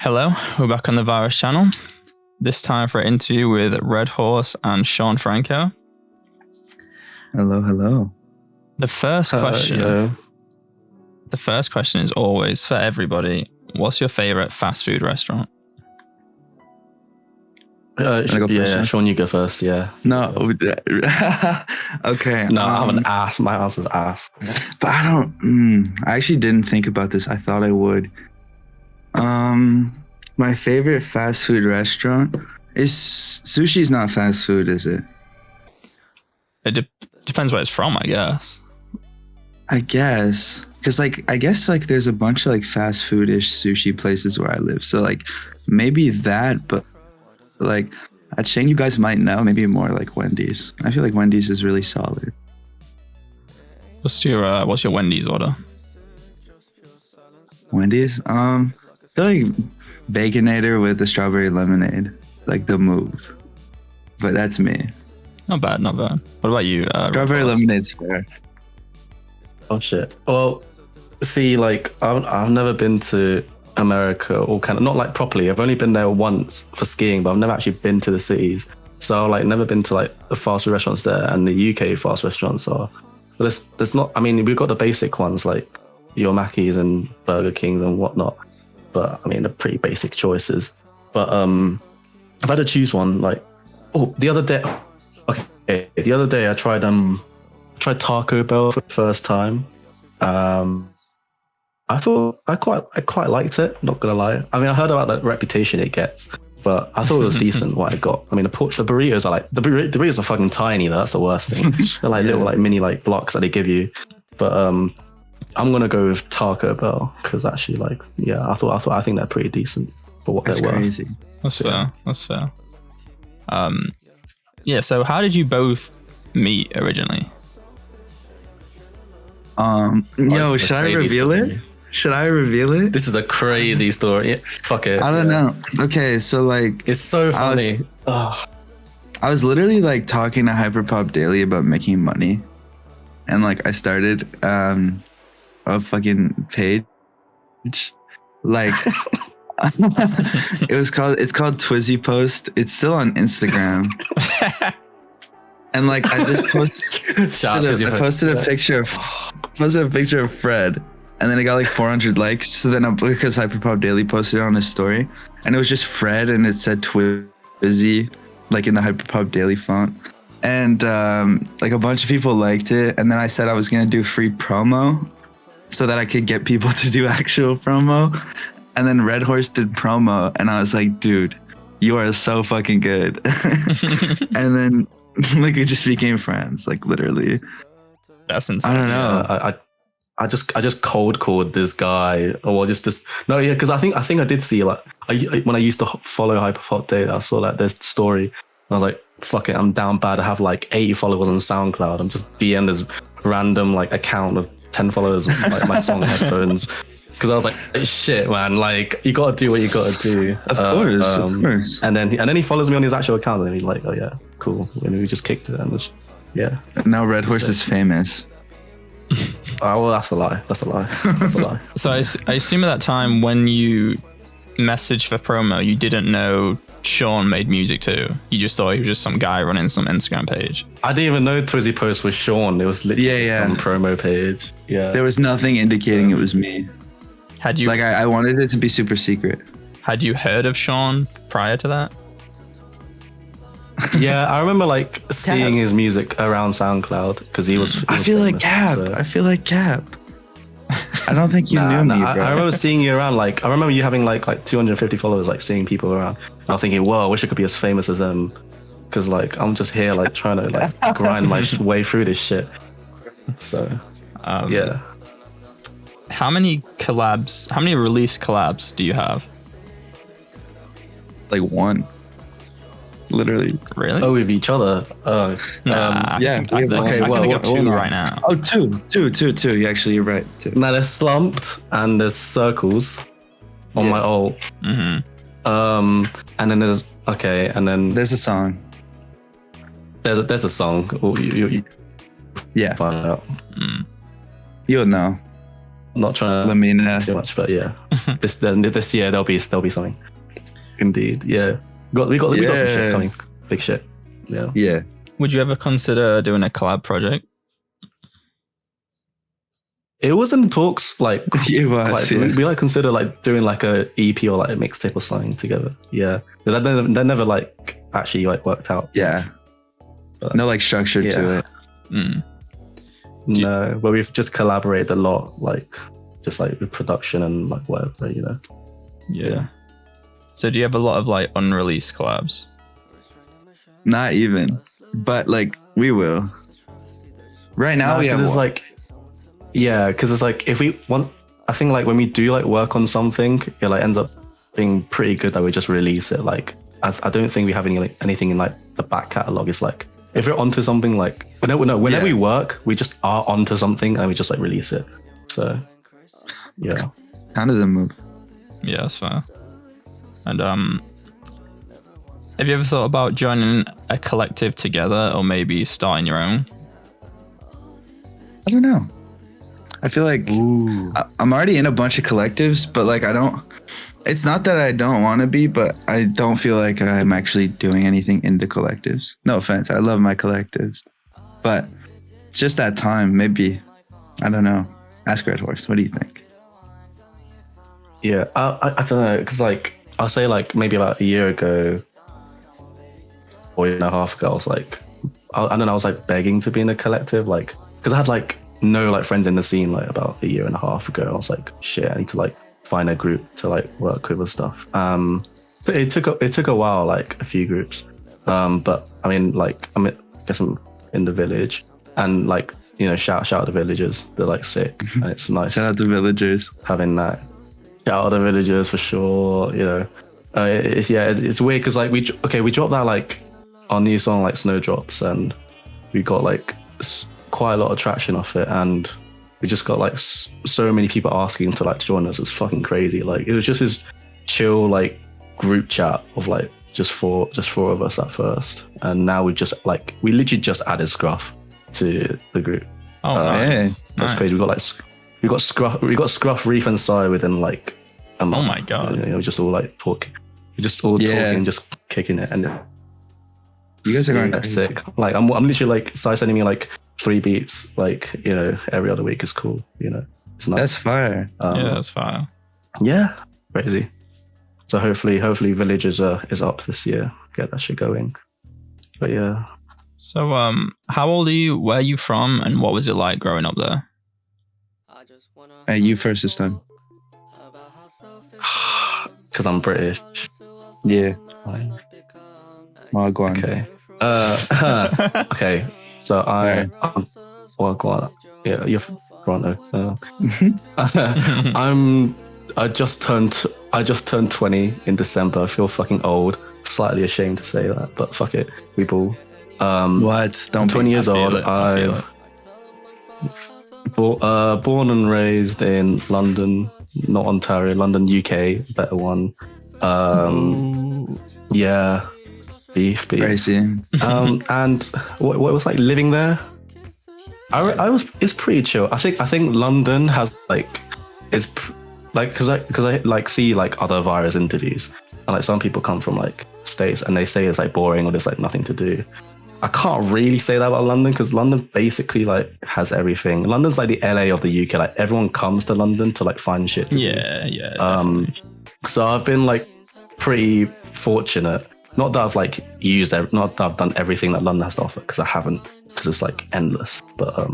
Hello, we're back on the Virus channel. This time for an interview with Redhorse and Sean Franco. Hello. The first question is always for everybody. What's your favorite fast food restaurant? Sean, you go first. Yeah. No. Okay. No, I haven't asked. My answer's ass. But I don't. I actually didn't think about this. I thought I would. My favorite fast food restaurant is sushi's not fast food, is it? It depends where it's from, I guess. I guess. Because, I guess, there's a bunch of, fast food-ish sushi places where I live. So, maybe that, but, a chain you guys might know, maybe more like Wendy's. I feel like Wendy's is really solid. What's your Wendy's order? Wendy's? I feel like Baconator with the strawberry lemonade. The move. But that's me. Not bad. What about you? Strawberry lemonade's fair. Oh shit. Well, see, I've never been to America or kind of not properly. I've only been there once for skiing, but I've never actually been to the cities. So never been to the fast food restaurants there, and the UK fast restaurants are. But there's not. I mean, we've got the basic ones like your Mackey's and Burger Kings and whatnot. But I mean, they're pretty basic choices. But I've had to choose one. The other day. Okay, the other day I tried Taco Bell for the first time. I thought I quite liked it. Not gonna lie. I mean, I heard about the reputation it gets, but I thought it was decent what I got. I mean, the burritos are the burritos are fucking tiny. Though. That's the worst thing. They're little mini blocks that they give you. But I'm gonna go with Taco Bell because actually I think they're pretty decent for what they're crazy. Worth. That's fair. Yeah. So how did you both meet originally? Should I reveal it? Should I reveal it? This is a crazy story. Fuck it. I don't know. Okay, so it's so funny. I was literally talking to Hyperpop Daily about making money, and I started a fucking page. It's called Twizzy Post. It's still on Instagram. And I just posted a picture of Fred, and then it got 400 likes. So then because Hyperpop Daily posted it on his story, and it was just Fred, and it said Twizzy in the Hyperpop Daily font, and a bunch of people liked it. And then I said I was gonna do free promo, so that I could get people to do actual promo. And then Redhorse did promo, and I was like, dude, you are so fucking good. And then. We just became friends, literally. That's insane. I don't know. I just cold called this guy, or because I think I did see when I used to follow Hyperpop Daily, I saw this story. And I was like, fuck it, I'm down bad. I have 80 followers on SoundCloud. I'm just DM this random account of 10 followers, my song Headphones. Because I was like, shit, man, you gotta do what you gotta do. Of course. And then he follows me on his actual account, and he's like, oh yeah, cool. And we just kicked it, and yeah. Now Redhorse is famous. Oh well, that's a lie. So I assume at that time when you messaged for promo, you didn't know Sean made music too. You just thought he was just some guy running some Instagram page. I didn't even know Twizzy Post was Sean. It was literally some promo page. Yeah. There was nothing indicating it was me. Had you I wanted it to be super secret. Had you heard of Sean prior to that? Yeah, I remember seeing his music around SoundCloud because he was. I feel like Cap. I don't think you knew me, bro. I remember seeing you around. I remember you having 250 followers, seeing people around. And I was thinking, whoa, I wish I could be as famous as them. Because I'm just here trying to grind my way through this shit. So, yeah. How many release collabs do you have? One. Literally. Really? Oh, with each other? Yeah. I can think of two right now. Oh, two. Yeah, actually, you're right. Two. Now there's Slumped and there's Circles on my alt. Mm-hmm. And then there's a song. There's a song. You yeah. find out. You'll know. Not trying to let me know too much, but yeah, this year there'll be something. Indeed, yeah. We got some shit coming. Big shit. Yeah. Yeah. Would you ever consider doing a collab project? It was in talks, like It was, we like consider like doing like a EP or like a mixtape or something together. Yeah, but that never like actually like worked out. Yeah. But, no like structure to it. No, but we've just collaborated a lot, like just like with production and like whatever, you know. Yeah. So do you have a lot of like unreleased collabs? Not even, but like we will. Right now we have it's like, yeah, because it's like if we want, I think like when we do like work on something, it like ends up being pretty good that we just release it. Like I don't think we have anything in like the back catalog. It's like if we're onto something, like whenever we work, we just are onto something and we just like release it. So yeah, kind of the move. Yeah, that's fair. And have you ever thought about joining a collective together or maybe starting your own? I don't know. I feel like I'm already in a bunch of collectives, but like it's not that I don't want to be, but I don't feel like I'm actually doing anything in the collectives. No offense. I love my collectives, but it's just that time. Maybe, I don't know. Ask redhorse. What do you think? Yeah, I don't know. Cause like, I'll say like maybe about a year ago or a year and a half ago, I was like, I don't know. I was like begging to be in a collective, like, cause I had like no like friends in the scene like about a year and a half ago. I was like, shit, I need to like find a group to like work with and stuff. So it took a while, like a few groups. But I mean, like I guess I'm in the village, and like, you know, shout out the villagers. They're like sick, and it's nice. Shout out the villagers Having that. Shout out the villagers for sure. You know, it's weird because like we dropped that like our new song like Snowdrops, and we got like quite a lot of traction off it, and we just got like so many people asking to like join us. It's fucking crazy. Like it was just this chill like group chat of like just four of us at first, and now we literally just added Scruff to the group. Oh, nice. That's crazy. We got Scruff, Reef, and Sai within like a month. Oh my god! You know, just all like talking, talking, just kicking it, and you guys are going crazy. Sick. Like I'm literally like Sai sending me like 3 beats, like, you know, every other week is cool. You know, it's nice. That's fire. Yeah, that's fire. Yeah, crazy. So hopefully Village is up this year. Get that shit going. But yeah. So how old are you? Where are you from? And what was it like growing up there? You first this time. Because I'm British. Yeah. Well, go on. Okay. Okay. So well, go on. Yeah, you're Toronto. I just turned 20 in December. I feel fucking old. Slightly ashamed to say that, but fuck it. We ball. What? I'm 20 years old. I'm born and raised in London, not Ontario, London, UK, better one. Yeah, beef. Crazy. And what was like living there? It's pretty chill. I think London has like because I like see like other virus interviews, and like some people come from like states and they say it's like boring or there's like nothing to do. I can't really say that about London because London basically like has everything. London's like the LA of the UK. Like everyone comes to London to like find shit to do. Yeah. Definitely. So I've been like pretty fortunate. Not that I've like not that I've done everything that London has to offer, because I haven't, because it's like endless. But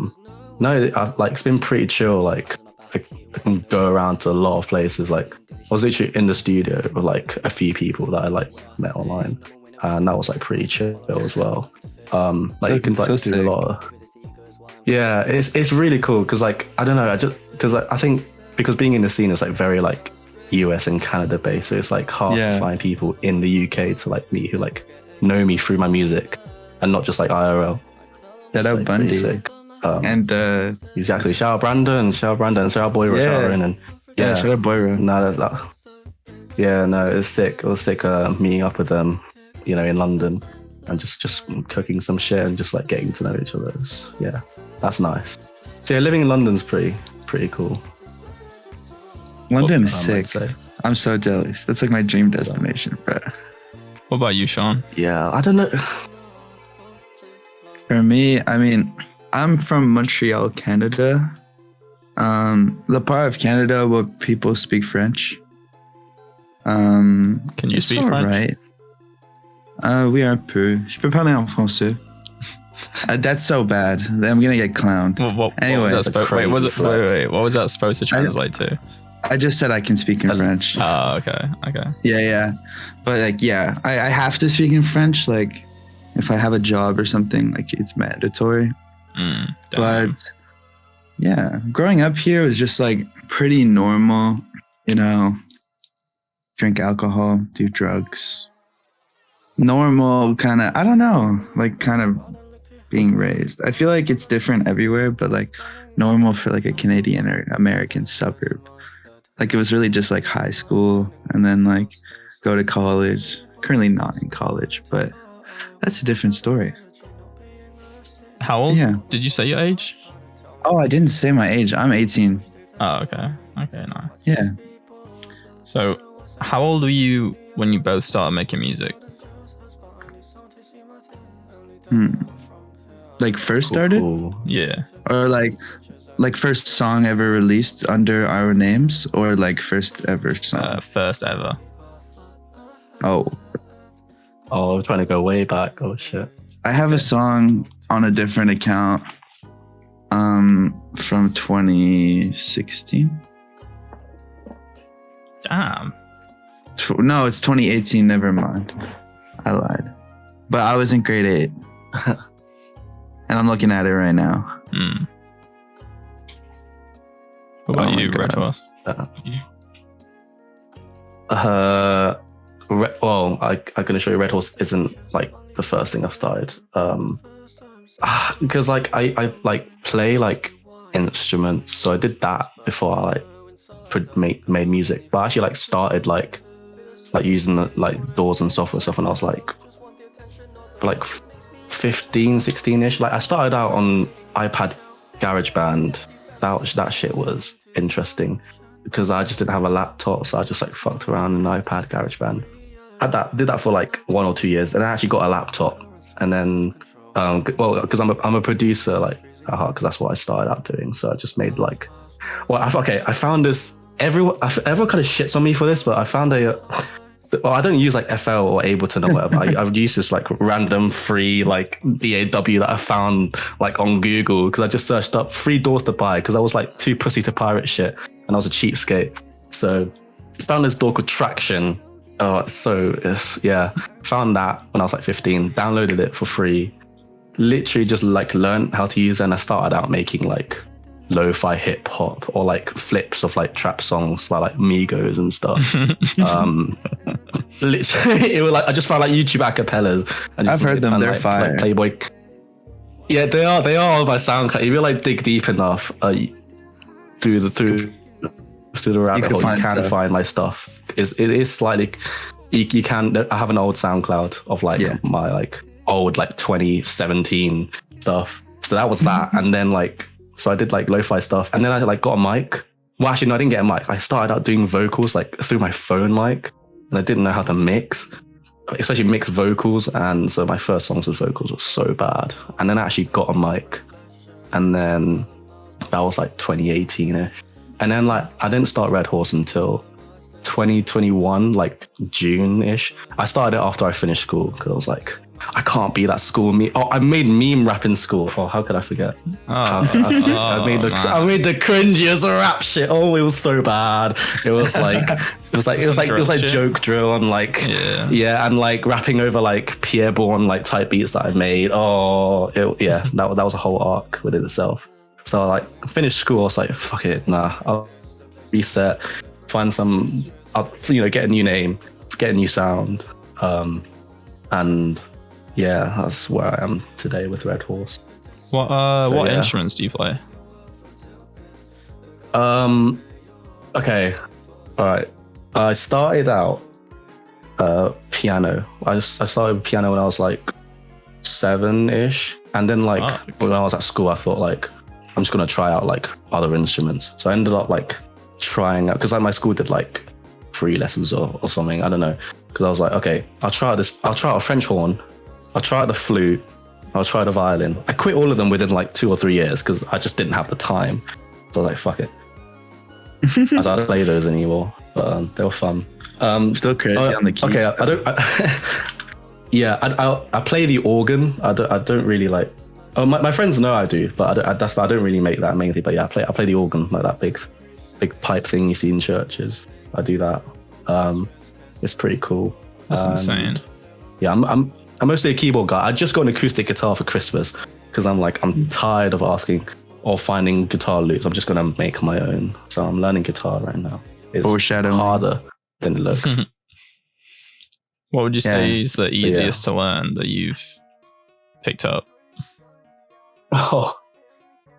no, I've like it's been pretty chill. Like I can go around to a lot of places. Like I was literally in the studio with like a few people that I like met online, and that was like pretty chill as well. Like you can like do a lot of, yeah, it's really cool because like I don't know, I think because being in the scene is like very like US and Canada based, so it's like hard to find people in the UK to like meet who like know me through my music and not just like IRL. Shout out Bundy. And exactly, shout out Brandon, shout out Boyro, shout out Rin, yeah, shout out Boyro. No, that's that. Yeah, no, it was sick. It was sick meeting up with them, you know, in London and just cooking some shit and just like getting to know each other. Yeah, that's nice. So yeah, living in London's pretty cool. London is I'd sick. say. I'm so jealous. That's like my dream destination, bro. What about you, Sean? Yeah, I don't know. For me, I mean, I'm from Montreal, Canada. The part of Canada where people speak French. Can you it's speak French? Right. Oui, un peu. Je peux parler en français. That's so bad. I'm gonna get clowned. Anyway, That's wait, crazy what was that supposed to translate to? I just said I can speak in French. Oh, okay. Yeah. But like, yeah, I have to speak in French. Like, if I have a job or something, like it's mandatory. But yeah, growing up here was just like pretty normal, you know, drink alcohol, do drugs. Normal kind of, I don't know, like kind of being raised. I feel like it's different everywhere, but like normal for like a Canadian or American suburb. Like it was really just like high school and then like go to college. Currently not in college, but that's a different story. How old? Yeah. Did you say your age? Oh, I didn't say my age. I'm 18. Oh, okay. Okay, nice. Yeah. So, how old were you when you both started making music? Like first started? Cool. Yeah. Or like first song ever released under our names, or like first ever song? First ever. Oh, I'm trying to go way back. Oh shit. I have a song on a different account from 2016. Damn. No, it's 2018. Never mind. I lied. But I was in grade 8. And I'm looking at it right now. What about Oh you, my God. redhorse? Well, I'm gonna show you redhorse isn't like the first thing I've started. Because like I like play like instruments, so I did that before I like made music. But I actually like started like using the like DAWs and software stuff when I was like 15, 16-ish. Like I started out on iPad GarageBand. That shit was interesting because I just didn't have a laptop, so I just like fucked around in iPad GarageBand. Did that for like 1 or 2 years, and I actually got a laptop. And then, because I'm a producer, like, because that's what I started out doing. So I just made like, I found this. Everyone kind of shits on me for this, but I found I don't use like FL or Ableton or whatever. I've used this like random free like DAW that I found like on Google because I just searched up free DAWs to buy because I was like too pussy to pirate shit and I was a cheapskate. So I found this DAW called Traction. Found that when I was like 15, downloaded it for free, literally just like learned how to use it, and I started out making like lo-fi hip hop or like flips of like trap songs by like Migos and stuff. Literally, it was like I just found like YouTube acapellas. I've heard them. They're like, fire. Like Playboy. Yeah, they are on my SoundCloud. If you like dig deep enough through the rabbit hole, you can find my stuff. It is slightly. You can. I have an old SoundCloud of like my like old like 2017 stuff. So that was that, and then like. So I did like lo-fi stuff, and then I like got a mic. Well, actually, no, I didn't get a mic. I started out doing vocals like through my phone mic, and I didn't know how to mix, especially mix vocals. And so my first songs with vocals was so bad. And then I actually got a mic, and then that was like 2018ish. And then like I didn't start redhorse until 2021, like June-ish. I started it after I finished school because I was like, I can't be that school me. Oh, I made meme rap in school. Oh, how could I forget? I made the cringiest rap shit. Oh, it was so bad. It was like joke drill and like and like rapping over like Pierre Bourne like type beats that I made. That was a whole arc within itself. So I like finished school. I was like, fuck it, nah. I'll reset, find some, get a new name, get a new sound, and. Yeah, that's where I am today with redhorse. What instruments do you play? Okay, all right. I started out piano. I started with piano when I was like 7-ish, and then like when I was at school, I thought like I'm just gonna try out like other instruments. So I ended up like trying out, because like my school did like free lessons or something. I don't know. Because I was like, okay, I'll try out a French horn. I'll try out the flute. I'll try the violin. I quit all of them within like 2 or 3 years because I just didn't have the time. So I was like, fuck it. I don't play those anymore, but they were fun. Still crazy on the key. Okay, I play the organ. I don't really like. Oh, my friends know I do, but I don't really make that main thing. But yeah, I play the organ, like that big pipe thing you see in churches. I do that. It's pretty cool. That's insane. Yeah, I'm mostly a keyboard guy. I just got an acoustic guitar for Christmas because I'm tired of asking or finding guitar loops. I'm just gonna make my own. So I'm learning guitar right now. It's harder than it looks. What would you say is the easiest to learn that you've picked up? Oh,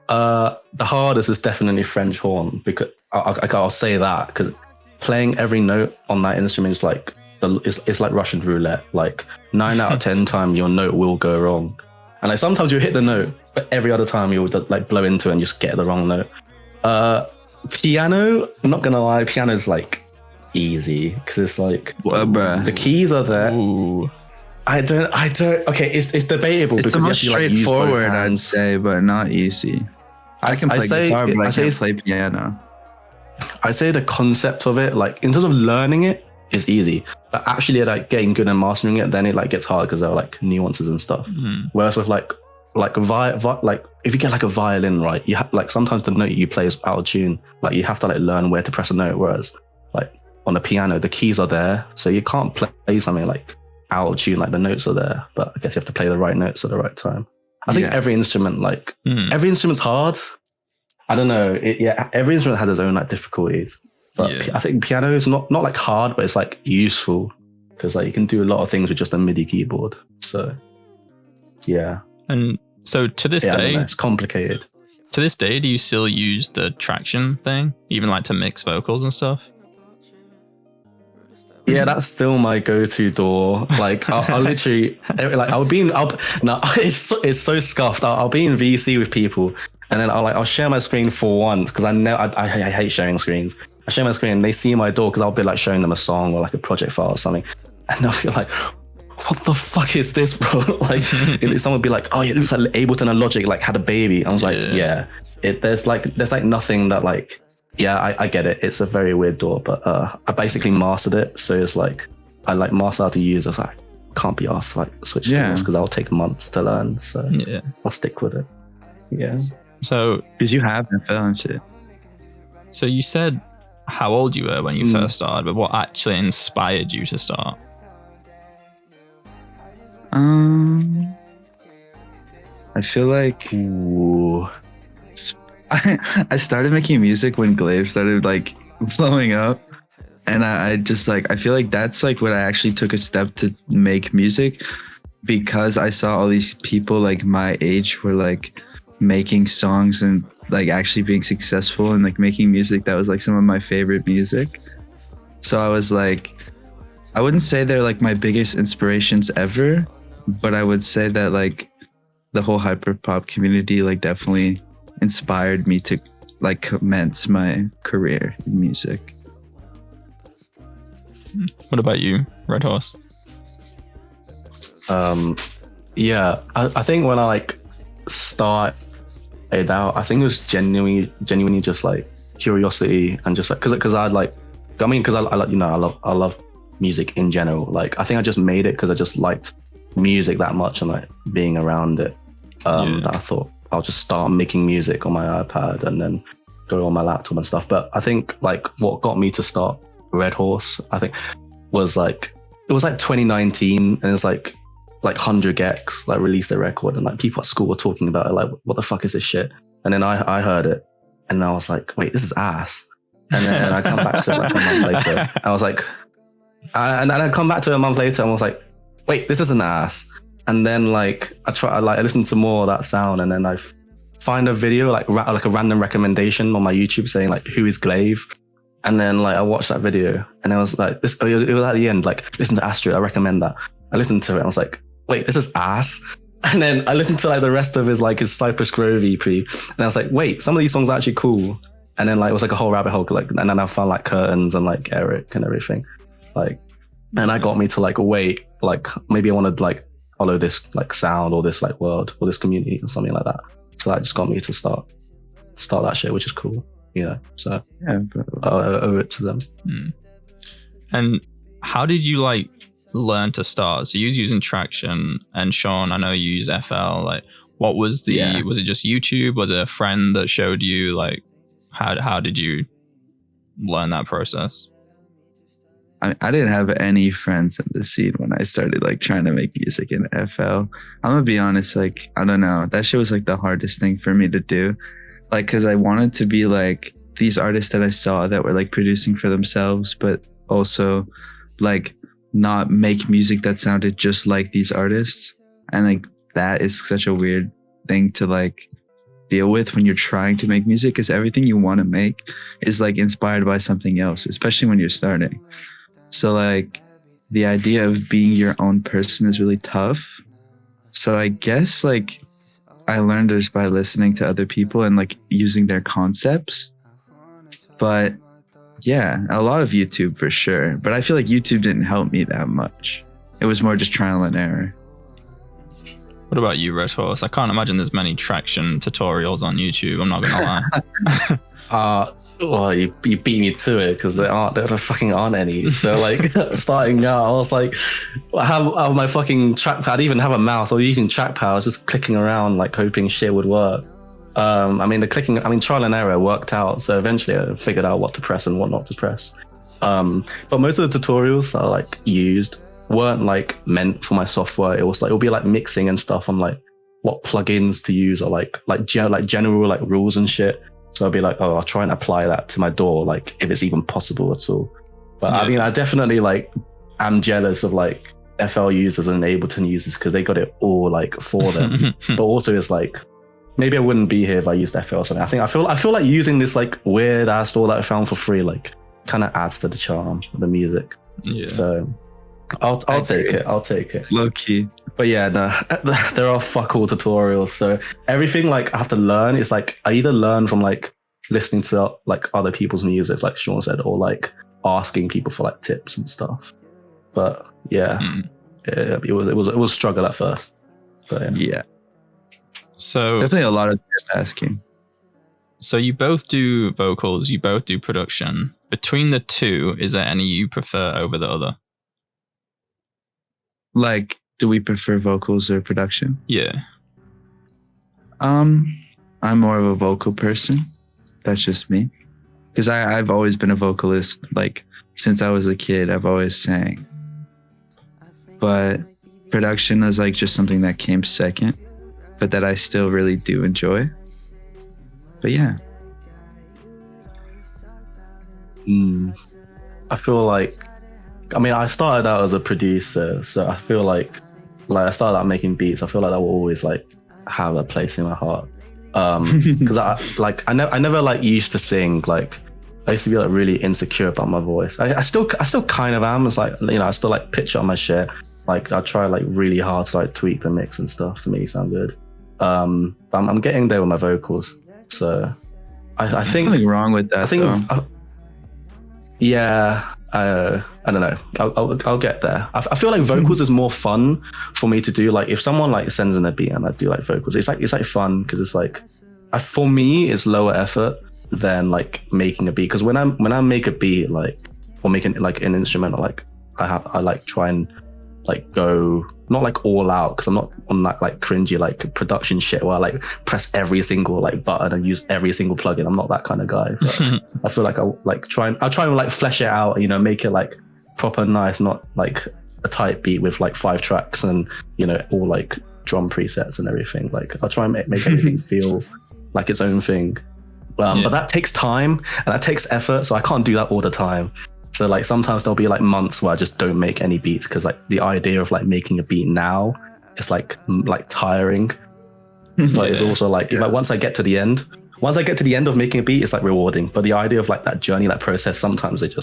the hardest is definitely French horn, because I'll say that because playing every note on that instrument is like it's like Russian roulette. Like 9 out of 10 times your note will go wrong, and like sometimes you hit the note, but every other time you'll like blow into it and just get the wrong note. Piano, I'm not gonna lie, piano's like easy because it's like the keys are there. Ooh. I don't. Okay, it's debatable. It's because the most straightforward, I'd say, but not easy. I can play guitar, but I can't play piano. I say the concept of it, like in terms of learning it, is easy, but actually like getting good and mastering it, then it like gets hard because there are like nuances and stuff. Whereas with like if you get like a violin, right, you have like sometimes the note you play is out of tune. Like you have to like learn where to press a note. Whereas like on the piano, the keys are there, so you can't play something like out of tune. Like the notes are there, but I guess you have to play the right notes at the right time. I think every instrument, like every instrument's hard. I don't know. Every instrument has its own like difficulties. But I think piano is not like hard, but it's like useful because like you can do a lot of things with just a MIDI keyboard. So yeah. And so to this day, it's complicated. To this day, do you still use the traction thing, even like to mix vocals and stuff? Yeah, that's still my go-to DAW. Like I'll literally like it's so scuffed. I'll be in VC with people, and then I'll share my screen for once because I hate sharing screens. I share my screen and they see my DAW because I'll be like showing them a song or like a project file or something, and they'll be like, "What the fuck is this, bro?" Like someone would be like, "Oh yeah, it looks like Ableton and Logic like had a baby." I was like, "Yeah." There's like nothing that like. Yeah, I get it. It's a very weird DAW, but I basically mastered it. So it's like, I like master how to use. I was like, can't be asked to like switch DAWs because I'll take months to learn. So I'll stick with it. Yeah. So, because you have influence it. So you said how old you were when you first started, but what actually inspired you to start? I feel like I started making music when Glaive started like blowing up, and I just like I feel like that's like what I actually took a step to make music, because I saw all these people like my age were like making songs and like actually being successful and like making music that was like some of my favorite music. So I was like, I wouldn't say they're like my biggest inspirations ever, but I would say that like the whole hyperpop community like definitely inspired me to like commence my career in music. What about you, Redhorse? I think when I like started out, I think it was genuinely just like curiosity and just like because I like, I mean, because I like, you know, I love music in general. Like I think I just made it because I just liked music that much and like being around it. That I thought I'll just start making music on my iPad and then go on my laptop and stuff. But I think like what got me to start Redhorse, I think was like, it was like 2019 and it's like 100 Gex like released a record and like people at school were talking about it, like what the fuck is this shit? And then I heard it and I was like, wait, this is ass. And then I come back to it like a month later. I was like, and I come back to it a month later and was like, wait, this isn't ass. And then like I listened to more of that sound, and then I find a video like a random recommendation on my YouTube saying like, who is Glaive? And then like I watched that video and I was like, it was at the end like, listen to Astrid, I recommend that. I listened to it and I was like, wait, this is ass. And then I listened to like the rest of his Cypress Grove EP and I was like, wait, some of these songs are actually cool. And then like it was like a whole rabbit hole, like, and then I found like Curtains and like Eric and everything, like, and that got me to like wait, like maybe I want to like follow this like sound or this like world or this community or something like that. So that just got me to start that shit, which is cool, you know. So yeah, I owe it to them. And how did you like learn to start? So you was using Traction, and Sean, I know you use FL. Like, what was was it just YouTube? Was it a friend that showed you? Like, how did you learn that process? I didn't have any friends in the scene when I started like trying to make music in FL. I'm gonna be honest, like, I don't know, that shit was like the hardest thing for me to do, like, because I wanted to be like these artists that I saw that were like producing for themselves, but also like not make music that sounded just like these artists. And like that is such a weird thing to like deal with when you're trying to make music, because everything you want to make is like inspired by something else, especially when you're starting. So like the idea of being your own person is really tough. So I guess like I learned this by listening to other people and like using their concepts. But yeah, a lot of YouTube for sure. But I feel like YouTube didn't help me that much. It was more just trial and error. What about you, redhorse? I can't imagine there's many Traction tutorials on YouTube. I'm not gonna lie. Well, you beat me to it, because there fucking aren't any. So like starting out, I was like, I have my fucking trackpad. I didn't even have a mouse. I was using trackpad. I was just clicking around, like hoping shit would work. Trial and error worked out. So eventually I figured out what to press and what not to press. But most of the tutorials I like used weren't like meant for my software. It was like, it'll be like mixing and stuff on like what plugins to use, or like general like rules and shit. So I'll be like, oh, I'll try and apply that to my DAW, like if it's even possible at all. But I mean, I definitely like am jealous of like FL users and Ableton users, because they got it all like for them. But also it's like, maybe I wouldn't be here if I used FL or something. I feel like using this like weird ass DAW that I found for free like kind of adds to the charm of the music. Yeah. So I'll take it. I'll take it. Low key. But yeah, no, there are fuck all tutorials. So everything like I have to learn is like, I either learn from like listening to like other people's music, like Sean said, or like asking people for like tips and stuff. But yeah, it was a struggle at first. But yeah. So definitely a lot of tip asking. So you both do vocals, you both do production. Between the two, is there any you prefer over the other? Like, do we prefer vocals or production? Yeah. I'm more of a vocal person. That's just me. Because I've always been a vocalist. Like, since I was a kid, I've always sang. But production is like just something that came second, but that I still really do enjoy. But yeah. I feel like, I mean, I started out as a producer, so I feel like I started out making beats. I feel like that will always like have a place in my heart. Because I never like used to sing. Like I used to be like really insecure about my voice. I still kind of am. It's like, you know, I still like pitch up my shit. Like I try like really hard to like tweak the mix and stuff to make it sound good. I'm getting there with my vocals. So I think nothing wrong with that. I think I don't know. I'll get there. I feel like vocals is more fun for me to do. Like if someone like sends in a beat and I do like vocals, it's like fun, because it's like, for me it's lower effort than like making a beat. Because when I make a beat, like, or making like an instrumental, like I like try and like go not like all out, because I'm not on that like cringy like production shit where I like press every single like button and use every single plugin. I'm not that kind of guy. But I feel like I'll try and like flesh it out, you know, make it like proper nice, not like a tight beat with like 5 tracks and, you know, all like drum presets and everything. Like I'll try and make everything feel like its own thing. But that takes time and that takes effort, so I can't do that all the time. So like sometimes there'll be like months where I just don't make any beats, because like the idea of like making a beat now is like tiring. But it's also like, if once I get to the end of making a beat, it's like rewarding. But the idea of like that journey, that process, sometimes it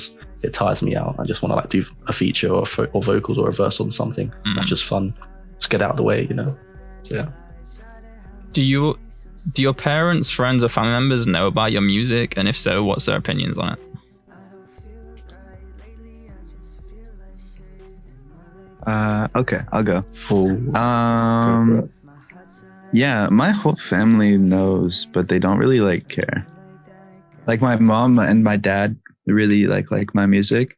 tires me out. I just want to like do a feature or vocals or a verse on something. That's just fun. Just get out of the way, you know. So yeah. Do Do your parents, friends, or family members know about your music? And if so, what's their opinions on it? Okay, I'll go. Cool. Yeah, my whole family knows, but they don't really like care. Like my mom and my dad really like my music,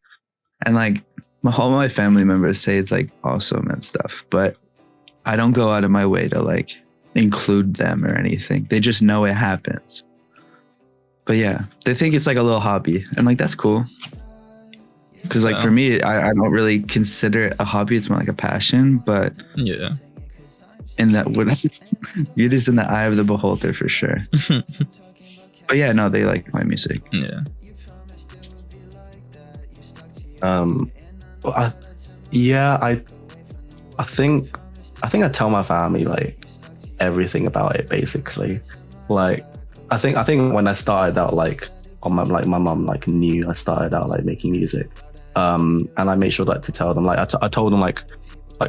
and like all my family members say it's like awesome and stuff, but I don't go out of my way to like include them or anything. They just know it happens. But yeah, they think it's like a little hobby, and like that's cool. Because like for me, I don't really consider it a hobby. It's more like a passion, but yeah, in that it is in the eye of the beholder for sure. But yeah, no, they like my music. Yeah. I think I tell my family like everything about it basically. Like I think when I started out like on my mom like knew I started out like making music. And I made sure like to tell them like I told them like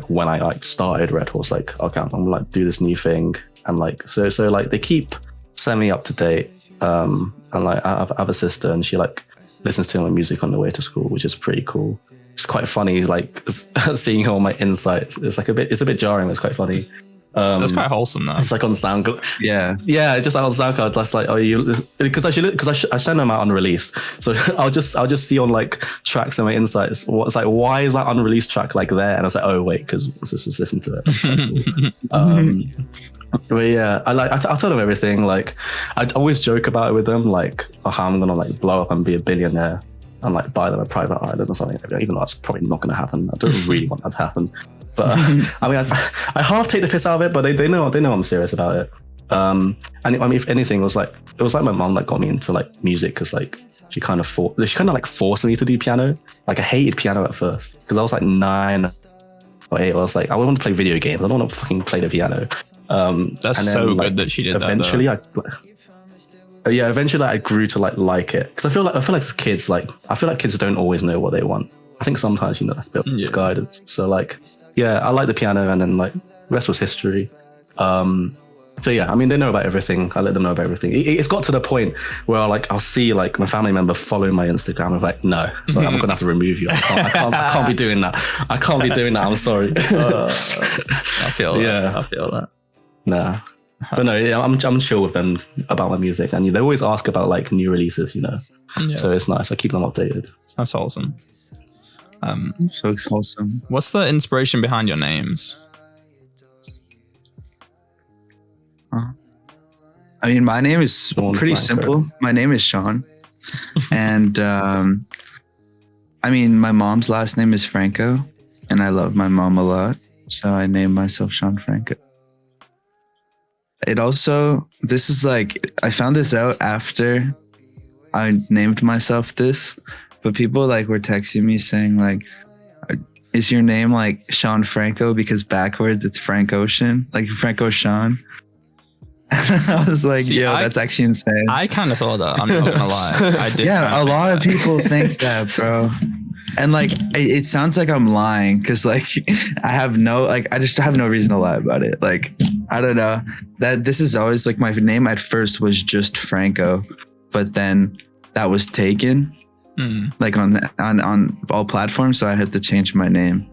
when I like started redhorse, like okay, I'm like do this new thing, and like so like they keep sending me up to date. And like I have a sister, and she like listens to my music on the way to school, which is pretty cool. It's quite funny, like seeing all my insights. It's like it's a bit jarring, but it's quite funny. That's quite wholesome though. It's like on Soundcloud. Yeah, just on Soundcloud. That's like, because I send them out on release, so I'll just see on like tracks and my insights. What's like, why is that unreleased track like there? And I was like, oh wait, because let's just listen to it. Cool. But yeah, I tell them everything. Like I always joke about it with them, like how I'm gonna like blow up and be a billionaire and like buy them a private island or something. Even though that's probably not gonna happen. I don't really want that to happen. But I mean, I half take the piss out of it, but they know I'm serious about it. And I mean, if anything, it was like my mom that got me into like music, because like she kind of forced me to do piano. Like I hated piano at first because I was like 9 or 8. I was like, I want to play video games. I don't want to fucking play the piano. That's so good like, that she did eventually, that. Eventually I grew to like it, because I feel like as kids, like I feel like kids don't always know what they want. I think sometimes they're guidance. So like. Yeah, I like the piano, and then like the rest was history. So yeah, I mean, they know about everything. I let them know about everything. It's got to the point where I'll see like my family member following my Instagram. I'm like, no, sorry, I'm gonna have to remove you. I can't be doing that. I can't be doing that. I'm sorry. I feel that. Yeah, I feel that. Nah, but no, yeah, I'm chill with them about my music, and they always ask about like new releases, Yeah. So it's nice. I keep them updated. That's awesome. So wholesome. What's the inspiration behind your names? I mean, my name is pretty simple. My name is Sean, and I mean, my mom's last name is Franco, and I love my mom a lot, so I named myself Sean Franco. This is like, I found this out after I named myself this. But people like were texting me saying like, is your name like Sean Franco because backwards it's Frank Ocean, like Franco Sean? I was like, that's actually insane. I kind of thought that. I'm not gonna lie. I did. Yeah, a lot of people think that, bro. And like, it sounds like I'm lying because like I just have no reason to lie about it. Like, I don't know. That this is always like my name at first was just Franco, but then that was taken. Like on all platforms, so I had to change my name,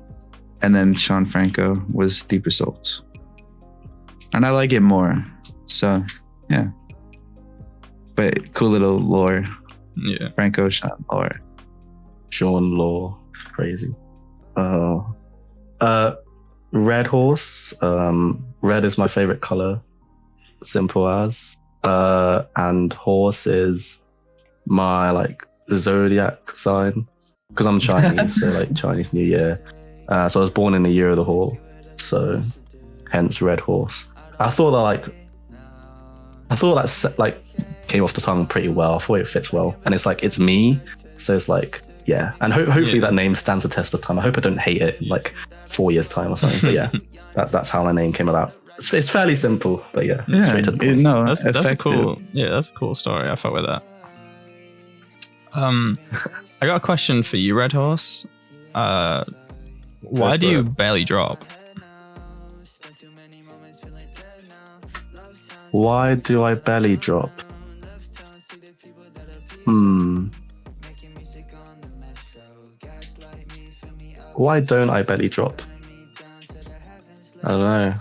and then Sean Franco was deep results, and I like it more. So yeah, but cool little lore. Yeah, Franco Sean lore. Sean lore, crazy. Redhorse. Red is my favorite color. Simple as. And horse is my like zodiac sign, because I'm Chinese, so like Chinese New Year. So I was born in the year of the horse, so hence red horse. I thought that like came off the tongue pretty well. I thought it fits well, and it's like it's me, so it's like yeah. And hopefully that name stands the test of time. I hope I don't hate it in like 4 years time or something. But yeah, that's how my name came about. It's fairly simple, but yeah, straight to the point. No, that's a cool. Yeah, that's a cool story. I fuck with that. I got a question for you, Red Horse. Why do you barely drop? Why do I belly drop? Why don't I belly drop? I don't know.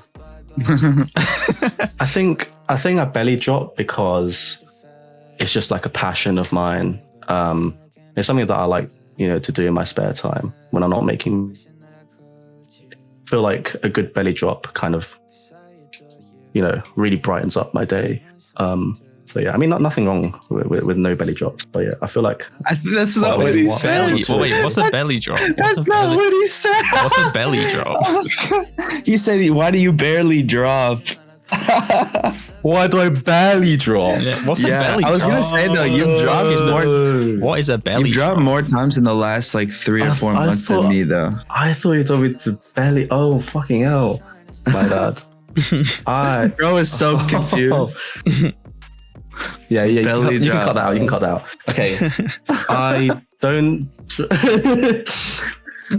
I think I belly drop because it's just like a passion of mine. It's something that I like, to do in my spare time when I'm not making. I feel like a good belly drop kind of, really brightens up my day. So yeah, I mean, nothing wrong with no belly drops, but yeah, I feel like I think that's not what he said. Wait, what's a belly drop? That's not what he said. What's a belly drop? He said, "Why do you barely drop?" Why do I barely drop? Yeah, what's a belly drop? I was gonna say though, you've dropped more. What is a belly? You've dropped more times in the last like 3 or 4 months than me though. I thought you told me to belly. Oh fucking hell, my bad. Bro is so confused. Yeah. You can cut that out. You can cut that out. Okay. I don't.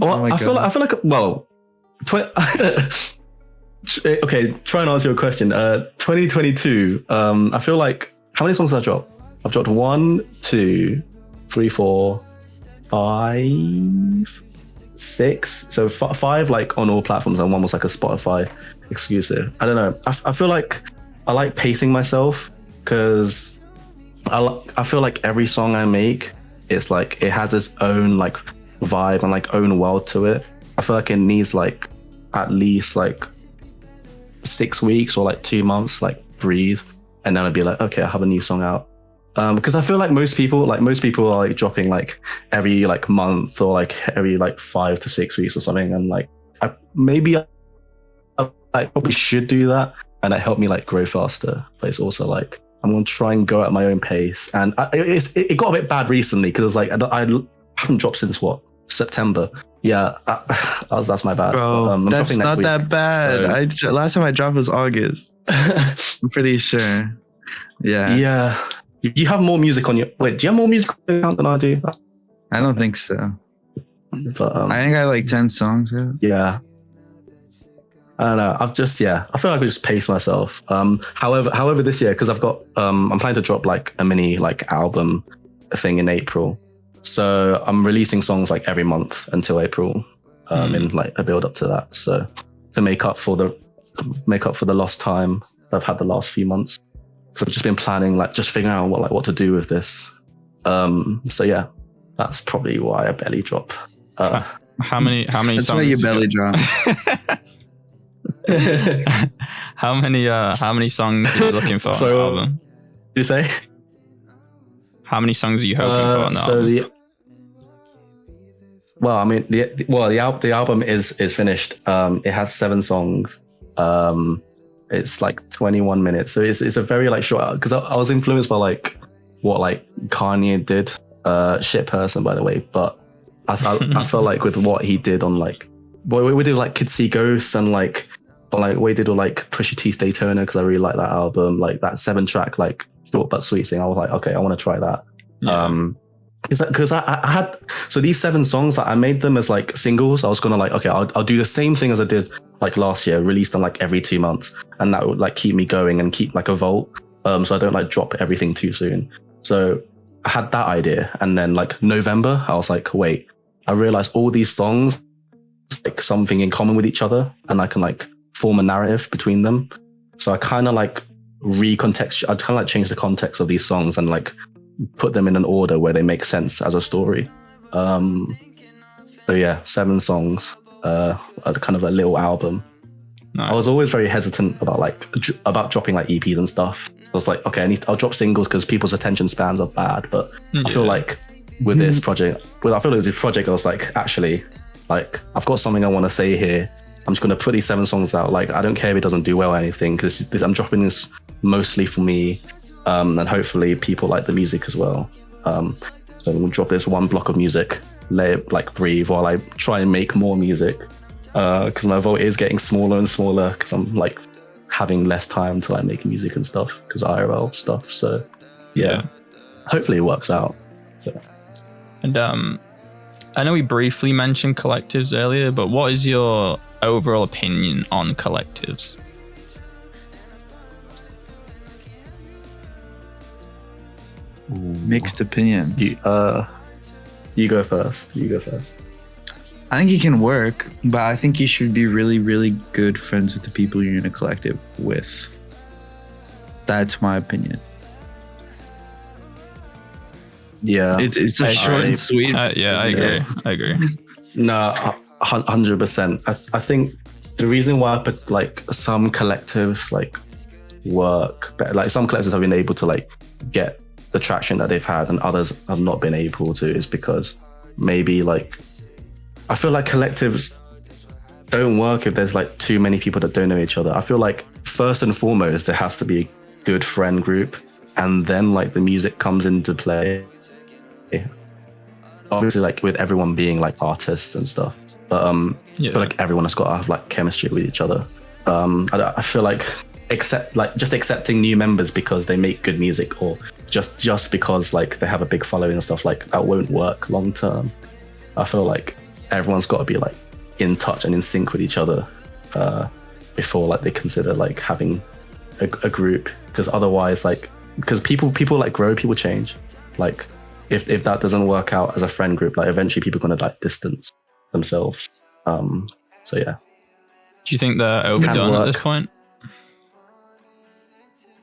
I feel like. Well, 20. Okay, try and answer your question. 2022. I feel like, how many songs did I drop? I've dropped 1, 2, 3, 4, 5, 6. So 5 like on all platforms, and 1 was like a Spotify exclusive. I don't know. I feel like I like pacing myself because I feel like every song I make, it's like it has its own like vibe and like own world to it. I feel like it needs like at least like 6 weeks or like 2 months, like breathe, and then I'd be like, okay, I have a new song out. Because I feel like most people are like dropping like every like month or like every like 5 to 6 weeks or something, and like I probably should do that, and it helped me like grow faster. But it's also like I'm gonna try and go at my own pace, and it got a bit bad recently because like I haven't dropped since September. Yeah, that's my bad. Bro, that's not that bad. So. Last time I dropped was August. I'm pretty sure. Yeah. You have more music on your... Wait, do you have more music on your account than I do? I don't think so. But I think I have like 10 songs. Yeah. I don't know. I feel like I just pace myself. However, this year, because I've got... I'm planning to drop like a mini like album thing in April. So I'm releasing songs like every month until April, in like a build up to that. So to make up for the lost time that I've had the last few months. So I've just been planning, like just figuring out what to do with this. So yeah, that's probably why I belly drop. How many songs? That's why you belly drop. How many songs are you looking for on the album? You say? How many songs are you hoping for on the album? The album is finished. It has 7 songs. It's like 21 minutes, so it's a very like short. Because I was influenced by like what like Kanye did. Shit person, by the way. But I felt like with what he did on like we did like Kids See Ghosts and like we did like Pusha T's Daytona, because I really like that album, like that 7-track like short but sweet thing. I was like, okay, I want to try that. Yeah. Because I had, so these 7 songs, I made them as like singles. I was gonna like, okay, I'll do the same thing as I did like last year, release them like every 2 months, and that would like keep me going and keep like a vault, so I don't like drop everything too soon. So I had that idea, and then like November, I was like, wait, I realized all these songs like something in common with each other, and I can like form a narrative between them. So I kind of like I kind of like change the context of these songs and like put them in an order where they make sense as a story. So yeah, 7 songs, kind of a little album. Nice. I was always very hesitant about dropping like EPs and stuff. I was like, okay, I'll drop singles because people's attention spans are bad. But I feel like with this project, I was like, actually, like I've got something I want to say here. I'm just going to put these 7 songs out. Like, I don't care if it doesn't do well or anything, because I'm dropping this mostly for me. And hopefully people like the music as well. So we'll drop this 1 block of music, let it like breathe while I try and make more music. Because my vault is getting smaller and smaller because I'm like having less time to like make music and stuff because IRL stuff. So yeah, hopefully it works out. So. And I know we briefly mentioned collectives earlier, but what is your overall opinion on collectives? Mixed opinions. You go first. I think it can work, but I think you should be really, really good friends with the people you're in a collective with. That's my opinion. Yeah, it's a short and sweet. I agree. No, 100%. I think the reason why I put like some collectives like work better, like some collectives have been able to like get the traction that they've had and others have not been able to, is because maybe like I feel like collectives don't work if there's like too many people that don't know each other. I feel like first and foremost there has to be a good friend group, and then like the music comes into play. Obviously, like with everyone being like artists and stuff, but I feel like everyone has got to have like chemistry with each other. I feel like just accepting new members because they make good music, or just because like they have a big following and stuff, like that won't work long term. I feel like everyone's got to be like in touch and in sync with each other before like they consider like having a group, because otherwise like because people like grow, people change. Like if that doesn't work out as a friend group, like eventually people are gonna like distance themselves. So yeah. Do you think they're overdone at this point?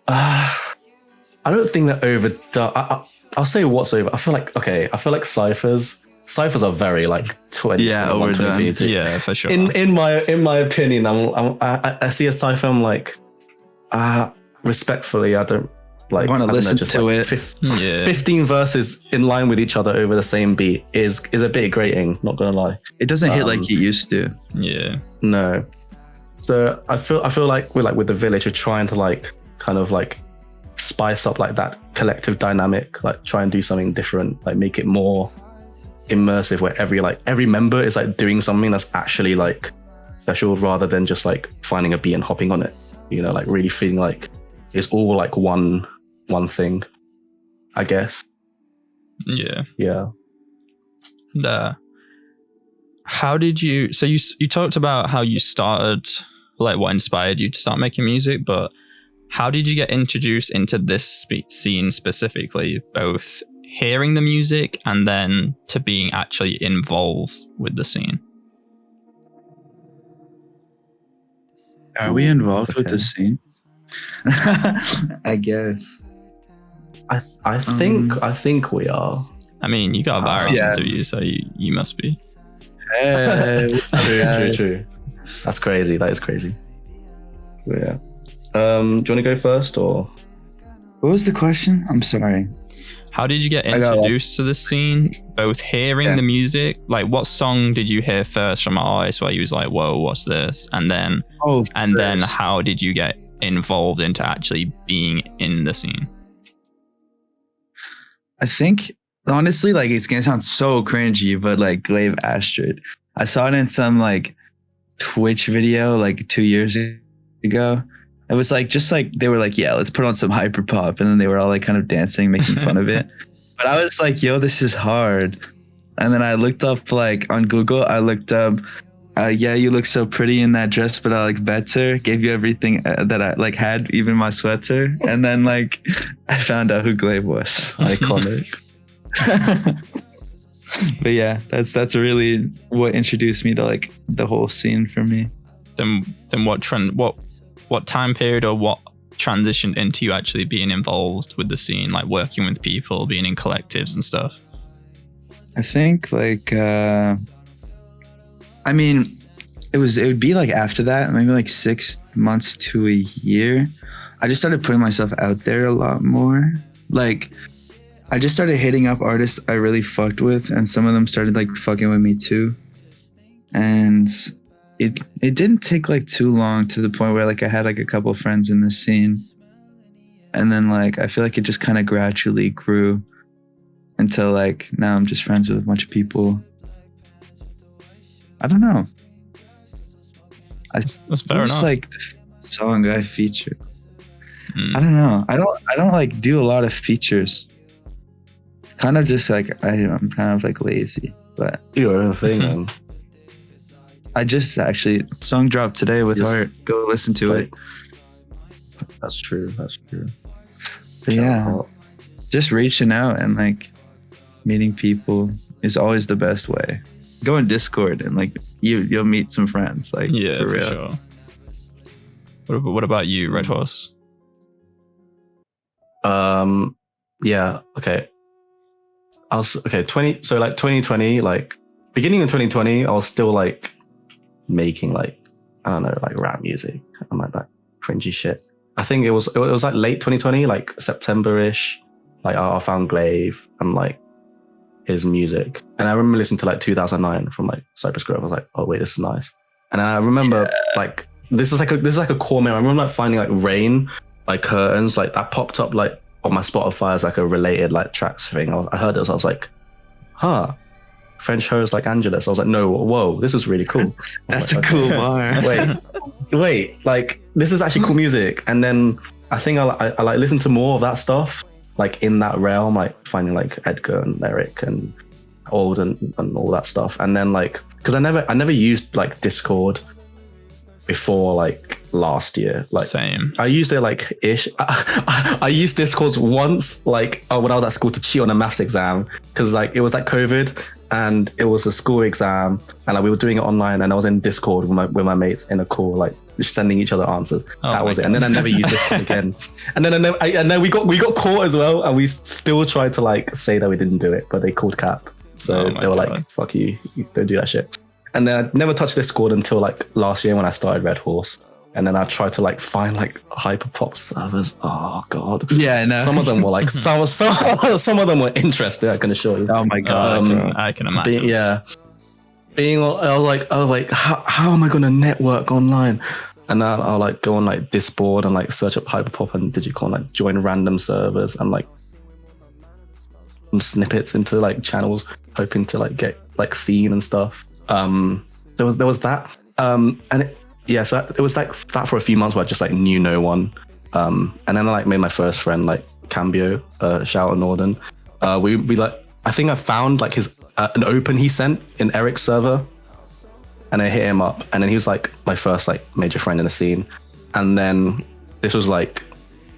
I don't think they're overdone. I'll say what's over. I feel like ciphers are very like 2021, 2022. Yeah, for sure. In my opinion, I see a cipher. I'm like, respectfully, I don't like. Want to listen just to like it? 15 verses in line with each other over the same beat is a bit grating. Not gonna lie, it doesn't hit like it used to. Yeah. No. So I feel like with the village, we're trying to like kind of like spice up like that collective dynamic, like try and do something different, like make it more immersive, where every member is like doing something that's actually like special, rather than just like finding a beat and hopping on it, you know, like really feeling like it's all like one thing, I guess. Yeah. And how did you, so you talked about how you started, like what inspired you to start making music, but how did you get introduced into this scene specifically, both hearing the music and then to being actually involved with the scene? Are we involved with the scene? I guess. I think we are. I mean, you got various interviews, so you must be. True. That's crazy. That is crazy. But yeah. Do you want to go first, or what was the question? I'm sorry. How did you get introduced to the scene? Both hearing the music, like what song did you hear first from an artist where you was like, "Whoa, what's this?" And then, then how did you get involved into actually being in the scene? I think honestly, like it's gonna sound so cringy, but like Glaive Astrid, I saw it in some like Twitch video like 2 years ago. It was like just like they were like, yeah, let's put on some hyper pop, and then they were all like kind of dancing, making fun of it. But I was like, yo, this is hard. And then I looked up like on Google, I looked up, yeah, you look so pretty in that dress, but I like better. Gave you everything that I like had, even my sweater. And then like I found out who Glaive was. Iconic. But yeah, that's really what introduced me to like the whole scene for me. Then what time period or what transitioned into you actually being involved with the scene, like working with people, being in collectives and stuff? I think like I mean it would be like after that, maybe like 6 months to a year, I just started putting myself out there a lot more. Like I just started hitting up artists I really fucked with, and some of them started like fucking with me too. And it didn't take like too long to the point where like I had like a couple of friends in the scene, and then like I feel like it just kind of gradually grew until like now I'm just friends with a bunch of people. I don't know. That's fair enough. Like the song I featured. I don't know. I don't like do a lot of features. Kind of just like I'm kind of like lazy, but your own thing, man. I just actually song dropped today with Art. Go listen to it. That's true. But yeah. just reaching out and like meeting people is always the best way. Go in Discord and like you'll meet some friends. Like Yeah, for for real. sure. What about you, Redhorse? Yeah. Okay. I was 2020, like beginning of 2020, I was still like making like, I don't know, like rap music and like that cringy shit. I think it was like late 2020, like September-ish. Like I found Glaive and like his music, and I remember listening to like 2009 from like Cypress Grove. I was like, oh wait, this is nice. And I remember like this is like a core memory. I remember like finding like Rain, like Curtains, like that popped up like on my Spotify as like a related like tracks thing. I heard this, I was like, huh, French host like Angelus. I was like, no, whoa, this is really cool. That's like, a cool bar. wait, like this is actually cool music. And then I think I like listened to more of that stuff, like in that realm, like finding like Edgar and Eric and Old and all that stuff. And then like, because I never used like Discord before like last year. Like Same. I used it like ish. I used Discord once, like when I was at school to cheat on a maths exam, because like it was like COVID and it was a school exam, and like we were doing it online, and I was in Discord with my mates in a call, like just sending each other answers. That was it. And then I never used Discord again. And then we got caught as well, and we still tried to like say that we didn't do it, but they called cap. So they were like, "Fuck you, you don't do that shit." And then I never touched Discord until like last year when I started Redhorse. And then I tried to like find like hyperpop servers. Oh god. Yeah, no. Some of them were like some of them were interested, I can assure you. Oh my god. I can imagine. I was like, how am I gonna network online? And then I'll like go on like Discord and like search up hyperpop and Digicon, like join random servers and like snippets into like channels, hoping to like get like seen and stuff. There was that. And so it was like that for a few months where I just like knew no one. And then I like made my first friend, like Cambio, shout out Northern. We like, I think I found like his an open he sent in Eric's server, and I hit him up, and then he was like my first like major friend in the scene. And then this was like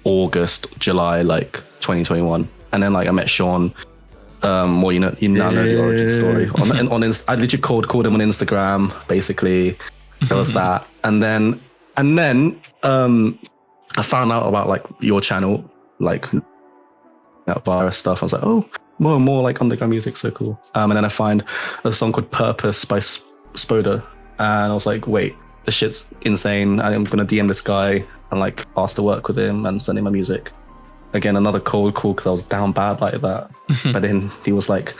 August, July, like 2021, and then like I met Sean. Well, you now know the origin story. I literally called him on Instagram. Basically, there was that, and then I found out about like your channel, like that virus stuff. I was like, oh, more like underground music, so cool. And then I find a song called Purpose by Spoda, and I was like, wait, this shit's insane. I'm gonna DM this guy and like ask to work with him and send him my music. Again, another cold call because I was down bad like that. But then he was like,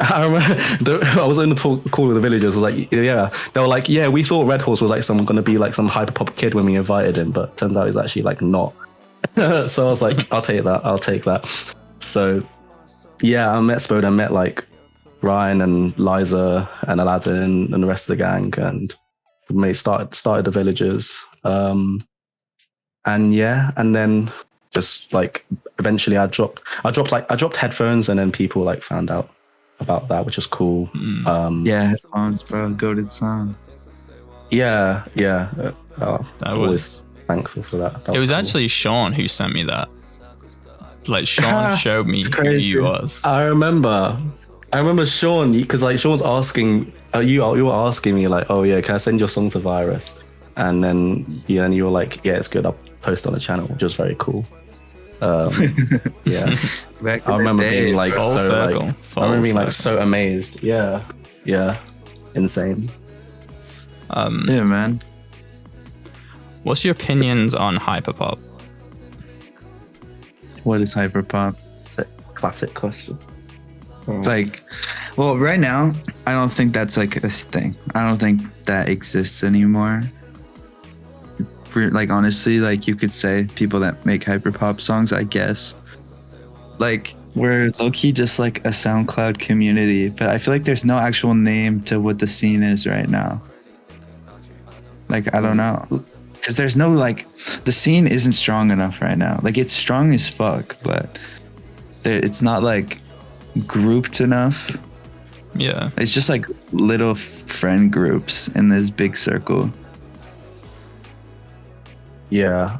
I remember I was in the call with the villagers. I was like, yeah, they were like, yeah, we thought Redhorse was like someone going to be like some hyperpop kid when we invited him, but turns out he's actually like not. So I was like, I'll take that. So yeah, I met Spoda, I met like Ryan and Liza and Aladdin and the rest of the gang, and we started the villagers. And then just like eventually I dropped headphones, and then people like found out about that, which was cool. Headphones, bro, goated song. That was thankful for that. It was cool. Actually Sean who sent me that. Like Sean showed me who you was. I remember Sean, because like Sean was asking you were asking me like, oh yeah, can I send your song to Virus? And then and you were like, yeah, it's good, I'll post on the channel, which was very cool. Yeah. I remember being like so amazed. Yeah. Insane. Yeah, man. What's your opinions on hyperpop? What is hyperpop? It's a classic question. It's like, well, right now, I don't think that's like a thing. I don't think that exists anymore. Like, honestly, like you could say people that make hyperpop songs, I guess, like we're low-key just like a SoundCloud community, but I feel like there's no actual name to what the scene is right now. Like, I don't know, because there's no like, the scene isn't strong enough right now. Like, it's strong as fuck, but it's not like grouped enough. Yeah, it's just like little friend groups in this big circle. Yeah,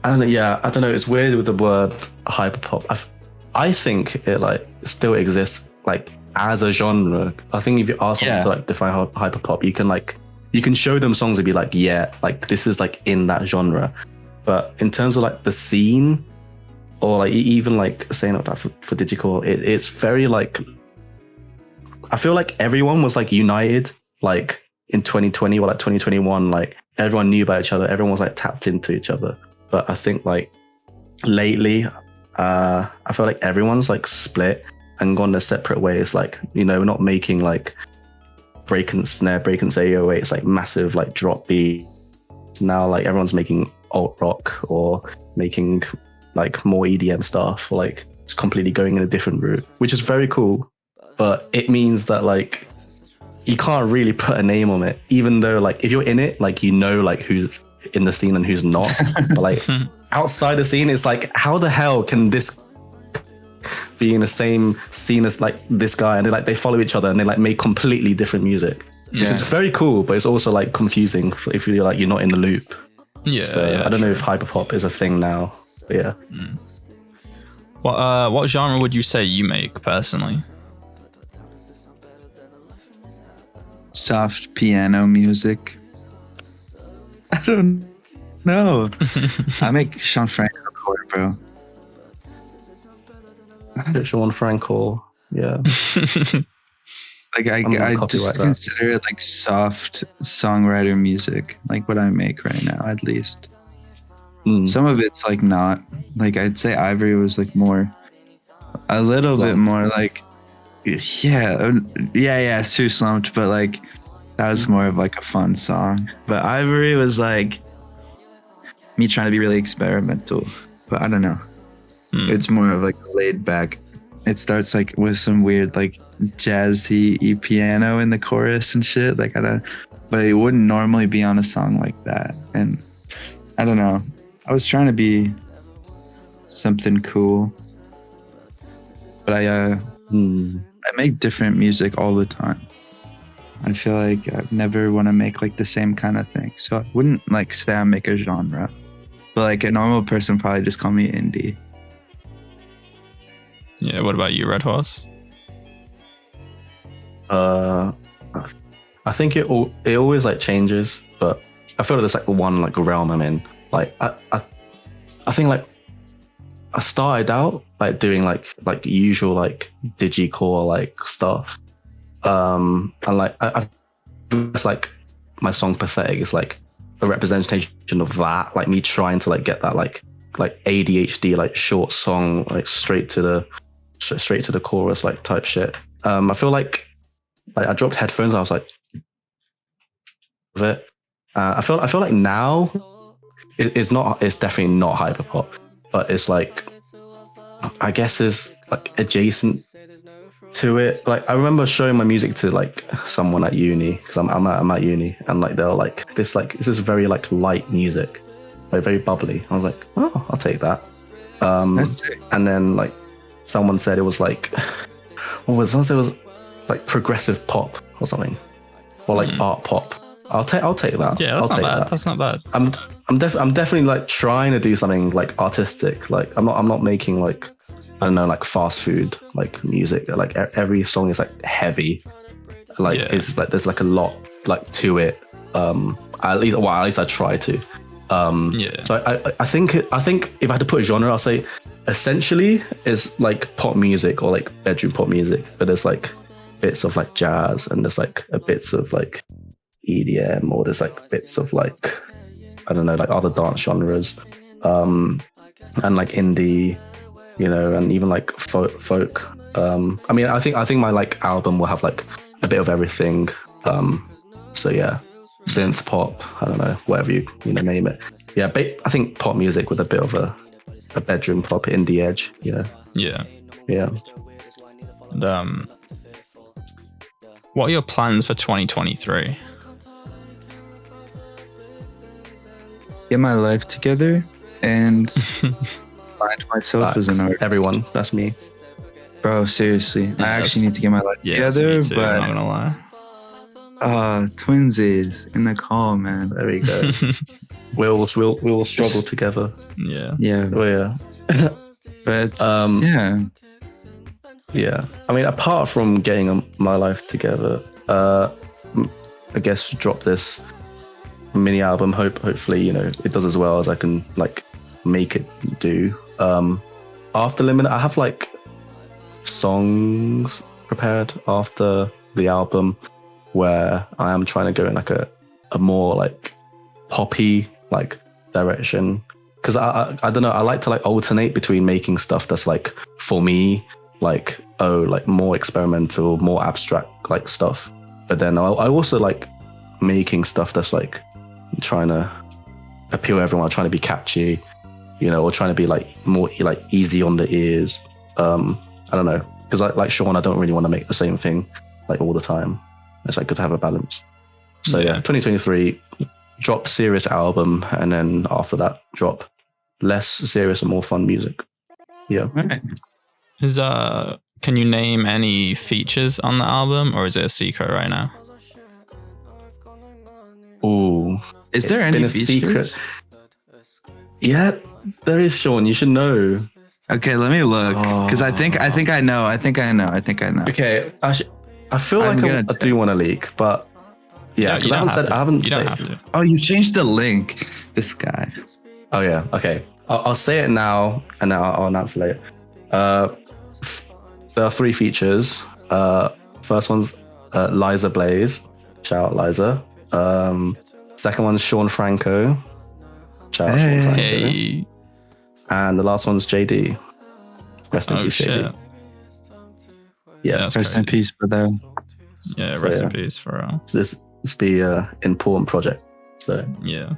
I don't know. Yeah, I don't know. It's weird with the word hyperpop. I think it like still exists like as a genre. I think if you ask someone to like define hyperpop, you can show them songs and be like, yeah, like this is like in that genre. But in terms of like the scene, or like even like saying that for digital, it's very like, I feel like everyone was like united like in 2020 or like 2021, like everyone knew about each other, everyone was like tapped into each other. But I think like lately, I feel like everyone's like split and gone their separate ways. Like, you know, we're not making like break-in snare, break-in 808. It's like massive like drop beat. Now like everyone's making alt rock or making like more EDM stuff, or like it's completely going in a different route, which is very cool. But it means that like you can't really put a name on it, even though like if you're in it, like you know like who's in the scene and who's not. But like outside the scene, it's like how the hell can this be in the same scene as like this guy, and they follow each other and they like make completely different music, which is very cool, but it's also like confusing if you're like you're not in the loop. I don't know if hyperpop is a thing now, but yeah. What genre would you say you make personally? Soft piano music. I don't know. I make Sean Franco core, bro. Sean Franco, yeah. Like I just consider it like soft songwriter music, like what I make right now, at least. Some of it's like not, like I'd say Ivory was like more, a little bit more like, yeah, too slumped, but like that was more of like a fun song. But Ivory was like me trying to be really experimental, but I don't know. It's more of like laid back. It starts like with some weird like jazzy piano in the chorus and shit. Like but it wouldn't normally be on a song like that. And I don't know. I was trying to be something cool, but I make different music all the time. I feel like I never want to make like the same kind of thing. So I wouldn't like say I make a genre, but like a normal person probably just call me indie. Yeah. What about you, Redhorse? I think it always like changes, but I feel like there's like one like realm I'm in. Like I think like I started out like doing like usual like digicore like stuff, and like I it's like my song Pathetic is like a representation of that, like me trying to like get that like ADHD like short song like straight to the chorus like type shit. I feel like I dropped headphones and I was like with it. I feel like now it's definitely not hyperpop, but it's like I guess is like adjacent to it. Like I remember showing my music to like someone at uni, because I'm at uni, and like they're like this is very like light music, like very bubbly. I was like, oh, I'll take that. And then like someone said it was like someone said it was like progressive pop or something, or like art pop. I'll take that. Yeah, that's not bad. That's not bad. I'm definitely like trying to do something like artistic. Like I'm not making like, I don't know, like fast food like music. Like every song is like heavy. Like it's like there's like a lot like to it. At least I try to. So I think if I had to put a genre, I'll say essentially is like pop music or like bedroom pop music. But there's like bits of like jazz, and there's like bits of like EDM, or there's like bits of like, I don't know, like other dance genres, and like indie, you know, and even like folk. I mean, I think my like album will have like a bit of everything. So yeah, synth pop, I don't know, whatever you name it. Yeah, I think pop music with a bit of a bedroom pop indie edge. Yeah. And what are your plans for 2023? Get my life together and find myself as an artist. Everyone, that's me. Bro, seriously. I actually need to get my life together, too, but I'm not gonna lie. Twinsies in the call, man. There we go. we'll struggle together. Yeah. Yeah. Oh, yeah. But yeah. I mean, apart from getting my life together, I guess drop this mini album. Hopefully, it does as well as I can like make it do. After Limit, I have like songs prepared after the album where I am trying to go in like a more like poppy like direction, because I don't know, I like to like alternate between making stuff that's like for me like more experimental, more abstract like stuff, but then I also like making stuff that's like trying to appeal to everyone, trying to be catchy, or trying to be like more like easy on the ears. I don't know, because like Sean, I don't really want to make the same thing like all the time. It's like good to have a balance. So yeah, 2023 drop serious album, and then after that drop less serious and more fun music. Yeah. Right. Can you name any features on the album, or is it a secret right now? Ooh, is there any secret? Yeah, there is, Sean. You should know. Okay, let me look, because I think I know. Okay, I feel like I do want to leak, but yeah, because I haven't said. Oh, you changed the link. This guy. Oh yeah. Okay, I'll say it now, and then I'll announce it later. There are 3 features. First one's Liza Blaze. Shout out Liza. Second one's Sean Franco. Shout out Sean Franco. Hey. And the last one's JD. Rest in peace, JD. Yeah, rest in peace, brother. Yeah, rest in peace for this be an important project. So yeah.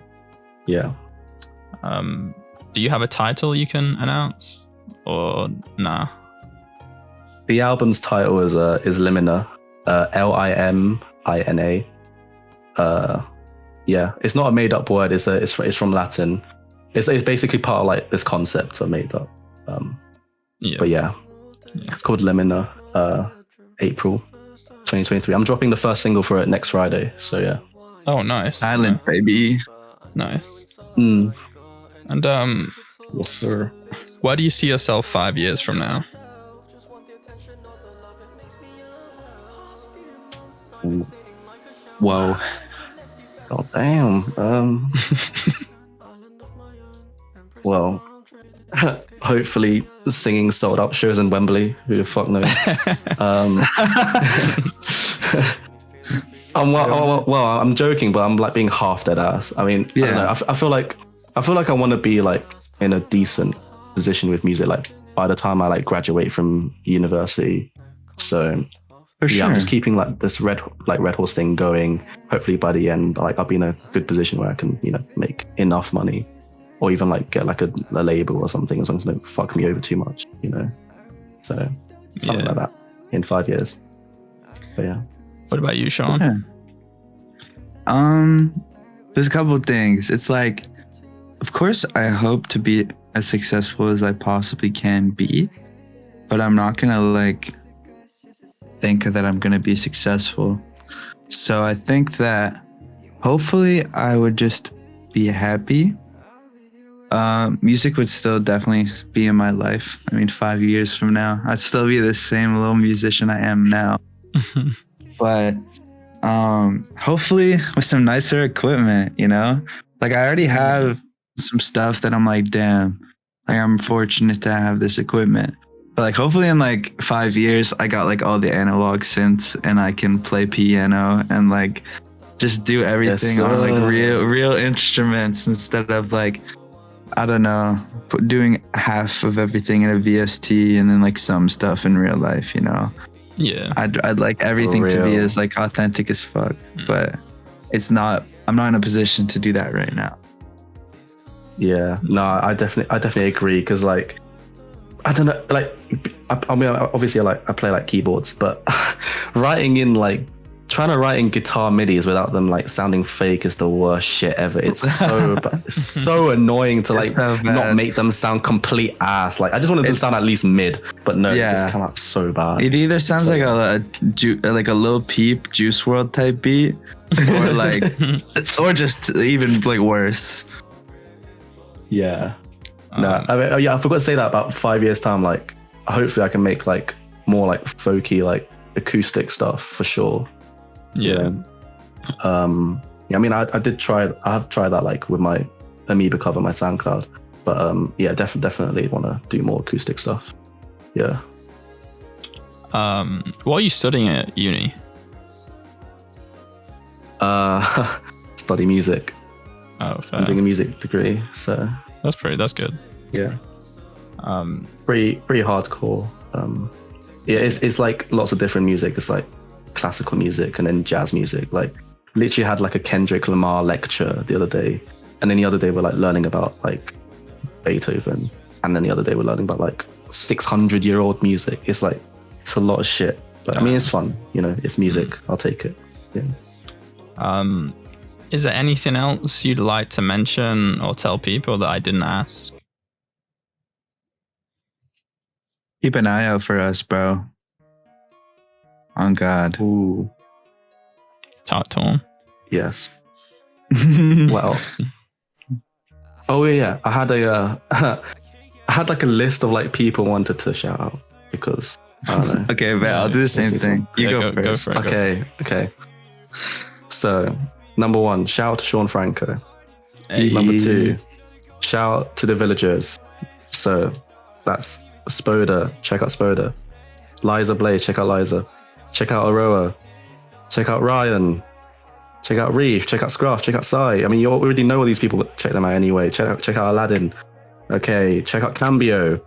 Do you have a title you can announce, or nah? The album's title is Limina, Limina. Yeah, it's not a made up word. It's from Latin. It's basically part of like this concept I made up. But yeah, it's called Limina. April 2023. I'm dropping the first single for it next Friday. So yeah. Oh, nice. Island, baby. Nice. Mm. And yes, sir. Where do you see yourself 5 years from now? Whoa. Oh damn. Well, hopefully singing sold out shows in Wembley. Who the fuck knows? I'm joking, but I'm like being half dead ass. I mean, yeah. I don't know. I feel like I want to be like in a decent position with music, like by the time I like graduate from university. So yeah, I'm just keeping like this red horse thing going. Hopefully by the end, like I'll be in a good position where I can, make enough money, or even like get like a label or something, as long as they don't fuck me over too much, So something like that in 5 years. But yeah. What about you, Sean? Yeah. There's a couple of things. It's like, of course, I hope to be as successful as I possibly can be, but I'm not gonna like think that I'm gonna be successful. So I think that hopefully I would just be happy. Music would still definitely be in my life. I mean, 5 years from now, I'd still be the same little musician I am now. But hopefully with some nicer equipment, like I already have some stuff that I'm like, damn, like I'm fortunate to have this equipment. But like hopefully in like 5 years, I got like all the analog synths and I can play piano and like just do everything on like real instruments instead of like, I don't know, doing half of everything in a VST and then like some stuff in real life, Yeah. I'd like everything to be as like authentic as fuck, but I'm not in a position to do that right now. Yeah, no, I definitely agree, because like I don't know, like I mean obviously I play like keyboards, but writing in like trying to write in guitar midis without them like sounding fake is the worst shit ever. It's so it's so annoying to like not make them sound complete ass. Like I just wanted them to sound at least mid, but no, it just come out so bad. It either sounds like a Lil Peep Juice WRLD type beat, or like, or just even like worse. Yeah. No, I mean, I forgot to say that about 5 years time. Like, hopefully, I can make like more like folky, like acoustic stuff for sure. Yeah. I mean, I have tried that like with my Amoeba cover, my SoundCloud, but yeah, definitely want to do more acoustic stuff. Yeah. What are you studying at uni? Study music. Oh, fair. I'm doing a music degree, so that's good. Yeah. Pretty hardcore. Yeah, it's like lots of different music. It's like classical music and then jazz music. Like literally had like a Kendrick Lamar lecture the other day, and then the other day we're like learning about like Beethoven, and then the other day we're learning about like 600-year-old music. It's like it's a lot of shit, but I mean it's fun. You know, it's music. I'll take it. Yeah. Is there anything else you'd like to mention or tell people that I didn't ask? Keep an eye out for us, bro. On God. Ooh. Talk to him. Yes. Well. Oh yeah, I had like a list of like people wanted to shout out because I don't know. Okay, but I'll do the same thing. You go first. Go for it. Okay. So, number 1, shout out to Sean Franco. Hey. Number 2, shout out to the villagers. So, that's Spoda. Check out Spoda. Liza Blaze. Check out Liza. Check out Aroa. Check out Ryan. Check out Reef. Check out Scruff. Check out Sai. I mean, you already know all these people, but check them out anyway. Check out Aladdin. Okay. Check out Cambio.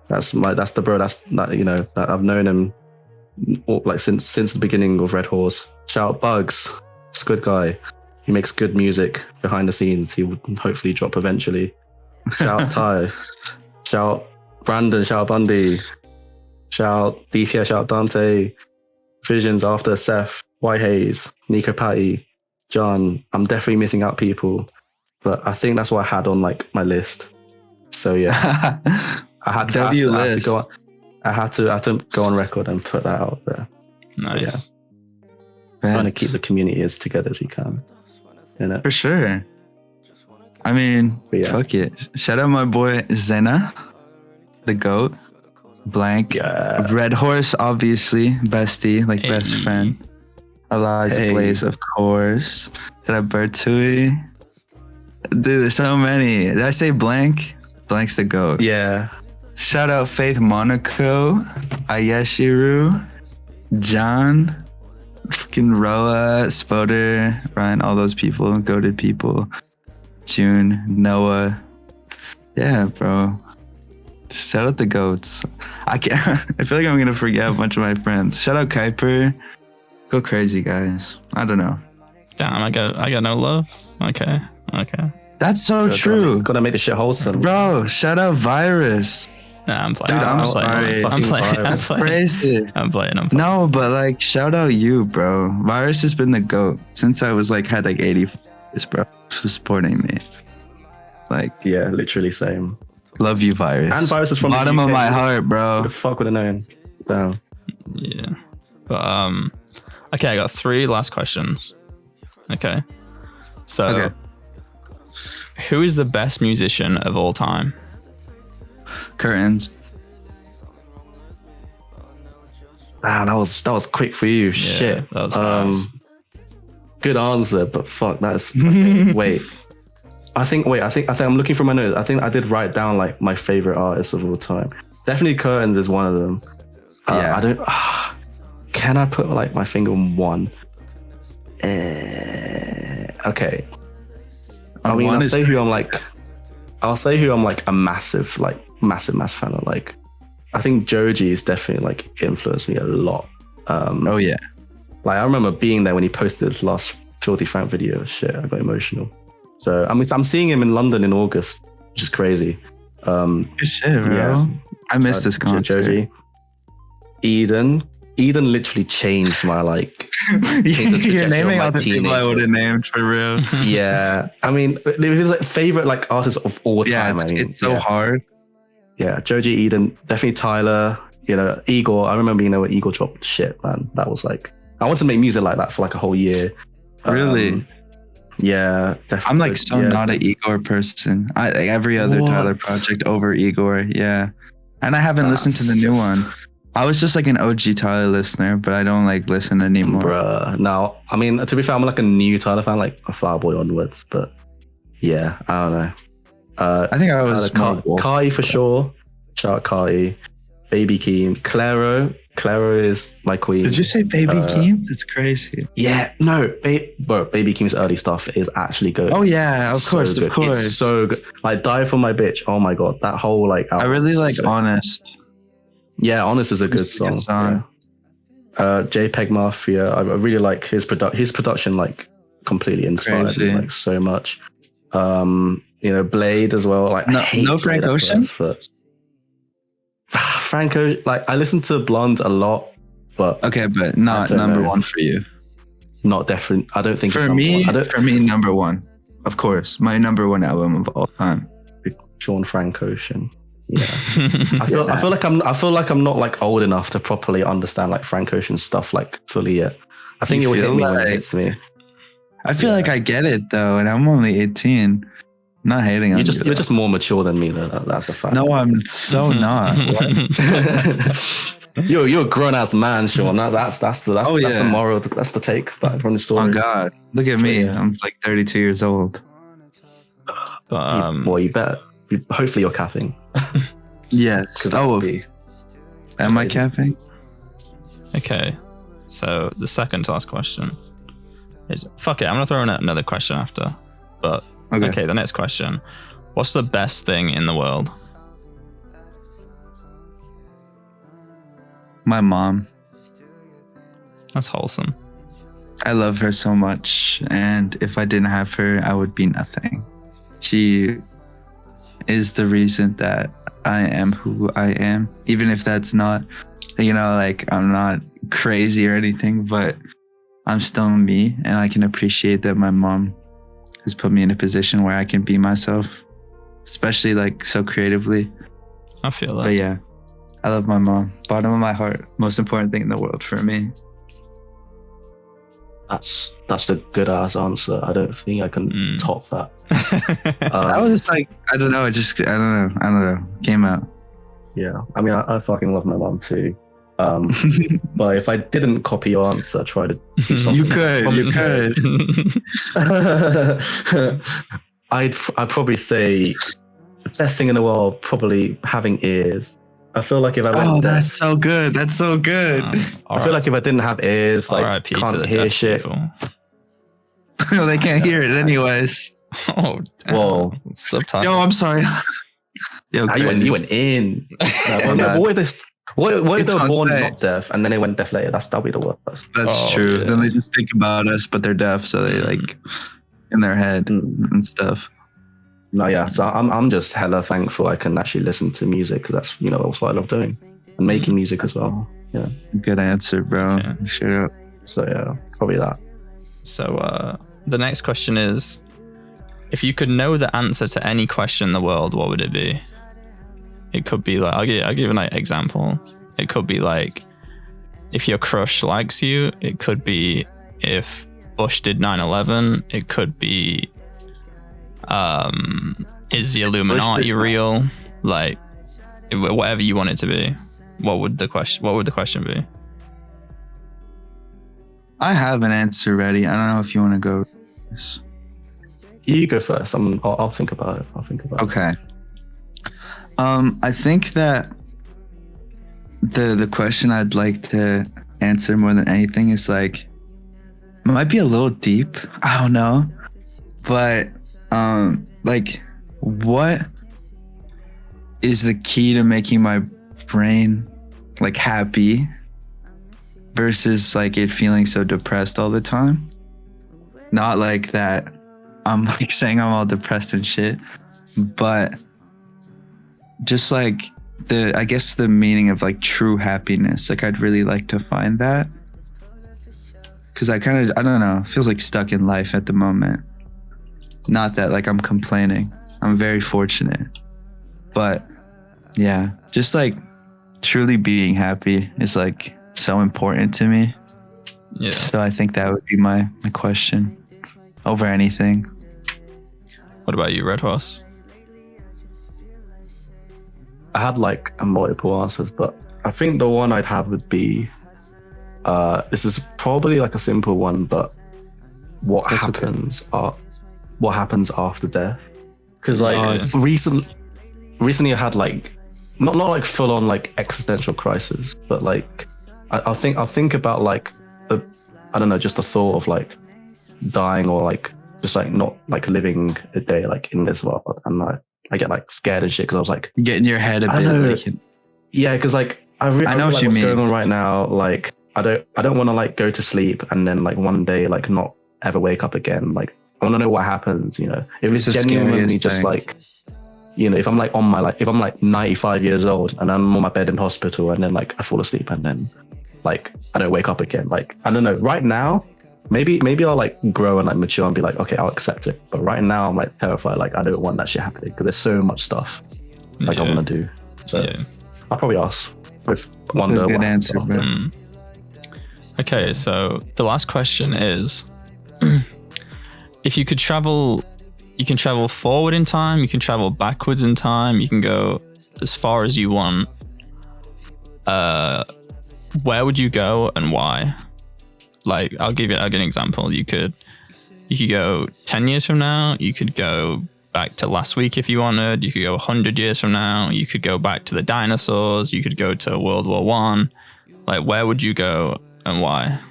That's the bro. That I've known him like since the beginning of Redhorse. Shout out Bugs. He's a good guy. He makes good music behind the scenes. He would hopefully drop eventually. Shout out Ty. Shout out Brandon. Shout out Bundy. Shout out DPS. Shout out Dante. Visions After Seth. White Hayes. Nico Patty. John. I'm definitely missing out people, but I think that's what I had on like my list. So yeah, I had to go on record and put that out there. Nice. Trying to keep the community as together as we can. You know? For sure. I mean, fuck it. Shout out my boy Zena, the GOAT. Blank. Yeah. Redhorse, obviously. Bestie, like best friend. Eliza Blaze, of course. Shout out Bertui. Dude, there's so many. Did I say Blank? Blank's the GOAT. Yeah. Shout out Faith Monaco, Ayeshiru, John, fucking Roa, Spoder, Ryan, all those people, goated people. June, Noah. Yeah, bro. Shout out the goats. I feel like I'm gonna forget a bunch of my friends. Shout out Kuiper. Go crazy, guys. I don't know. Damn, I got no love. Okay. That's so true. Gotta make the shit wholesome, bro. Shout out Virus. Nah, I'm playing. Dude, I'm sorry. I'm playing. I'm playing. No, but like, shout out you, bro. Virus has been the GOAT since I was like had like 80 followers, bro. For supporting me. Like, yeah, literally same. Love you, Virus. And Virus is from bottom the UK, of my heart, bro. Who the fuck would have known? Damn. Yeah, but okay, I got 3 last questions. Okay, so who is the best musician of all time? Curtains. Ah, that was quick for you. Yeah, Shit. That was fast. Good answer, but fuck, that's wait. I think I'm looking for my notes. I think I did write down like my favorite artists of all time. Definitely Curtains is one of them. Yeah. I don't. Can I put like my finger on one? Okay. I mean, I'll say who I'm like a massive fan of. Like, I think Joji is definitely like influenced me a lot. Oh yeah. Like I remember being there when he posted his last Filthy Frank video. Shit, I got emotional. So I'm seeing him in London in August, which is crazy. Good shit, bro. Yeah. I missed this concert. Joji. Eden literally changed my like You're naming all the people I would have named for real. Yeah, I mean, there's like favorite like artists of all time. Yeah, I mean, it's so hard. Yeah, Joji Eden, definitely Tyler. You know, Igor. I remember, when Igor dropped shit, man. That was like, I wanted to make music like that for like a whole year. Really? Yeah, definitely. I'm like not an Igor person. I like every other Tyler project over Igor. Yeah, and I haven't listened to the new one. I was just like an OG Tyler listener, but I don't like listen anymore. Bruh. Now, I mean, to be fair, I'm like a new Tyler fan, like a Flower Boy onwards. But yeah, I don't know. I think I was Kai for sure. Shout out Kai. Baby Keem. Claro is my queen. Did you say Baby Keem? That's crazy. Yeah, no, Baby Keem's early stuff is actually good. Oh yeah, of course. It's so good. Like Die For My Bitch. Oh my god, that whole like. I really like Honest. Yeah, Honest is a good song. Yeah. JPEG Mafia. I really like his production. Like completely inspired me like so much. Blade as well. Like no Frank Ocean. Franco, like I listen to Blonde a lot, but but not number one for you. Not definitely. I don't think for me. Number one, of course, my number one album of all time. Sean Frank Ocean. Yeah, I feel like I'm not like old enough to properly understand like Frank Ocean stuff like fully yet. I think it will hit me when it hits me. I feel like I get it though, and I'm only 18. I'm not hating on you. You're just more mature than me, though. That's a fact. No, I'm so not. You're a grown ass man, Sean. That's the moral. That's the take from the story. Oh God, look at me. Yeah. I'm like 32 years old. You bet. Hopefully, you're capping. Yes. Am I capping? Okay. So the second to last question is fuck it. I'm gonna throw in another question after, but. Okay, the next question. What's the best thing in the world? My mom. That's wholesome. I love her so much, and if I didn't have her, I would be nothing. She is the reason that I am who I am, even if that's not, like I'm not crazy or anything, but I'm still me, and I can appreciate that my mom has put me in a position where I can be myself, especially like so creatively. I feel that. But yeah, I love my mom. Bottom of my heart. Most important thing in the world for me. That's the good ass answer. I don't think I can top that. I was just like, I don't know. I don't know. Came out. Yeah. I mean, I fucking love my mom too. But if I didn't copy your answer, try to do something. You could. I'd probably say the best thing in the world, probably having ears. I feel like if I went that's so good. That's so good. I feel like if I didn't have ears, like can't hear shit. No, they can't hear it anyways. Oh, damn. Whoa. Subtitles. Yo, I'm sorry. Yo, you went in. What if they were born not deaf and then they went deaf later? That'll be the worst. That's true. Yeah. Then they just think about us, but they're deaf, so they like in their head and stuff. No, yeah. So I'm just hella thankful I can actually listen to music, because that's that's what I love doing, and making music as well. Yeah. Good answer, bro. Okay. Shut up. So yeah, probably that. So the next question is, if you could know the answer to any question in the world, what would it be? It could be like, I'll give an example. It could be like, if your crush likes you. It could be if Bush did 9/11. It could be, is the Illuminati real? Like, whatever you want it to be. What would the question be? I have an answer ready. I don't know if you want to go. You go first. I'll think about it. Okay. I think that the question I'd like to answer more than anything is like, it might be a little deep. I don't know, but like, what is the key to making my brain like happy versus like it feeling so depressed all the time? Not like that I'm like saying I'm all depressed and shit, but just like I guess the meaning of like true happiness. Like I'd really like to find that, because I don't know, feels like stuck in life at the moment. Not that like I'm complaining. I'm very fortunate. But yeah, just like truly being happy is like so important to me. Yeah. So I think that would be my question over anything. What about you, Redhorse? I had like multiple answers, but I think the one I'd have would be this is probably like a simple one, but what happens after death? Because like recently I had like not like full on like existential crisis, but like I'll think about like I don't know, just the thought of like dying or like just like not like living a day like in this world, and like I get like scared and shit because I was like get in your head a bit. Like, yeah, because like I know what like, you what's mean. going on right now. Like I don't want to like go to sleep and then like one day like not ever wake up again. Like I want to know what happens. You know, if it's genuinely just like, you know, if I'm like if I'm like 95 years old and I'm on my bed in hospital and then like I fall asleep and then like I don't wake up again. Like I don't know. Right now, maybe I'll like grow and like mature and be like, okay, I'll accept it. But right now I'm like terrified. Like I don't want that shit happening because there's so much stuff like I want to do. So I'll probably ask with wonder. Good answer, bro. Okay, so the last question is, if you could travel, you can travel forward in time, you can travel backwards in time, you can go as far as you want. Where would you go and why? Like, I'll give you an example. You could go 10 years from now, you could go back to last week if you wanted, you could go 100 years from now, you could go back to the dinosaurs, you could go to World War One. Like, where would you go and why?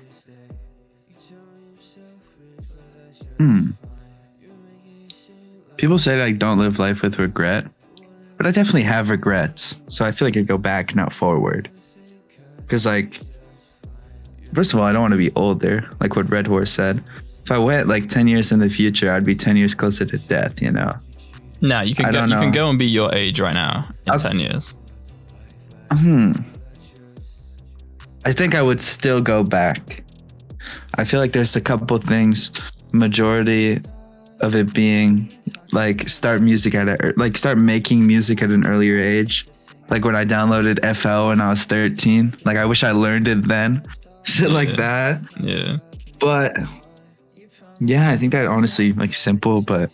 People say like don't live life with regret, but I definitely have regrets. So I feel like I'd go back, not forward. Because like, first of all, I don't want to be older, like what Redhorse said. If I went like 10 years in the future, I'd be 10 years closer to death, you know? No, you can go and be your age right now in 10 years. I think I would still go back. I feel like there's a couple things, majority of it being like start making music at an earlier age. Like when I downloaded FL when I was 13, like I wish I learned it then. Shit like that. Yeah. But yeah, I think that honestly like simple, but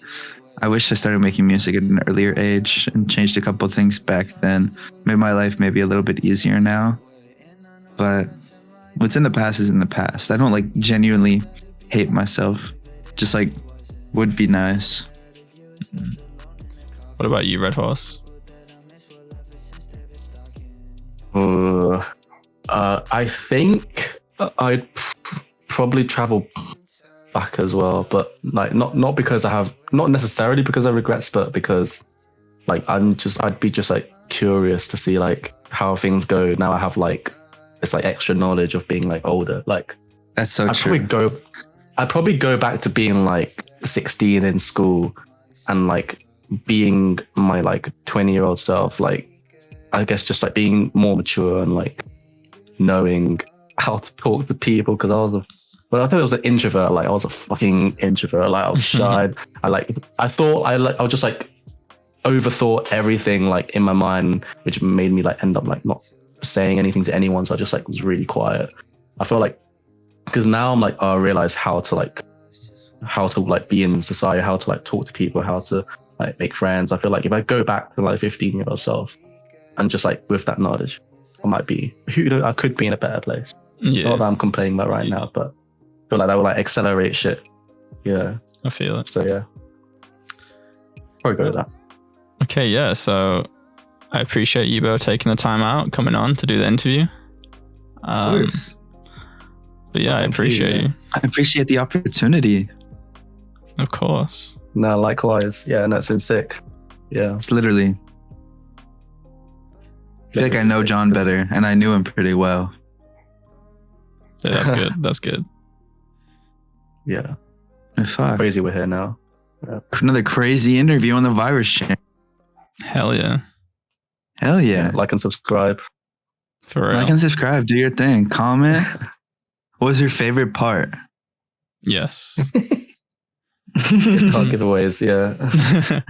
I wish I started making music at an earlier age and changed a couple things back then. Made my life maybe a little bit easier now. But what's in the past is in the past. I don't like genuinely hate myself. Just like would be nice. What about you, Redhorse? I think I'd probably travel back as well, but like not because not necessarily because I regrets, but because like I'd be just like curious to see like how things go. Now I have like this like extra knowledge of being like older. Like that's so true. I'd probably go back to being like 16 in school and like being my like 20-year-old self. Like I guess just like being more mature and like knowing how to talk to people, because I thought I was an introvert. Like I was a fucking introvert. Like I was shy. I just like overthought everything like in my mind, which made me like end up like not saying anything to anyone. So I just like was really quiet. I feel like because now I'm like, I realize how to be in society, how to like talk to people, how to like make friends. I feel like if I go back to like 15-year-old self and just like with that knowledge, I could be in a better place. Yeah. Not that I'm complaining about right now, but I feel like that would like accelerate shit. Yeah. I feel it. So yeah. Probably go with that. Okay, yeah. So I appreciate you both taking the time out, coming on to do the interview. But yeah, I appreciate you. I appreciate the opportunity. Of course. No, likewise. Yeah, no, it's been sick. Yeah. It's literally. I feel like I know John better, and I knew him pretty well. Yeah, that's good. That's good. Yeah. Fuck. Crazy we're here now. Yeah. Another crazy interview on the Virus Channel. Hell yeah. Hell yeah. Like and subscribe. For real. Like and subscribe. Do your thing. Comment. What was your favorite part? Yes. Card giveaways, yeah.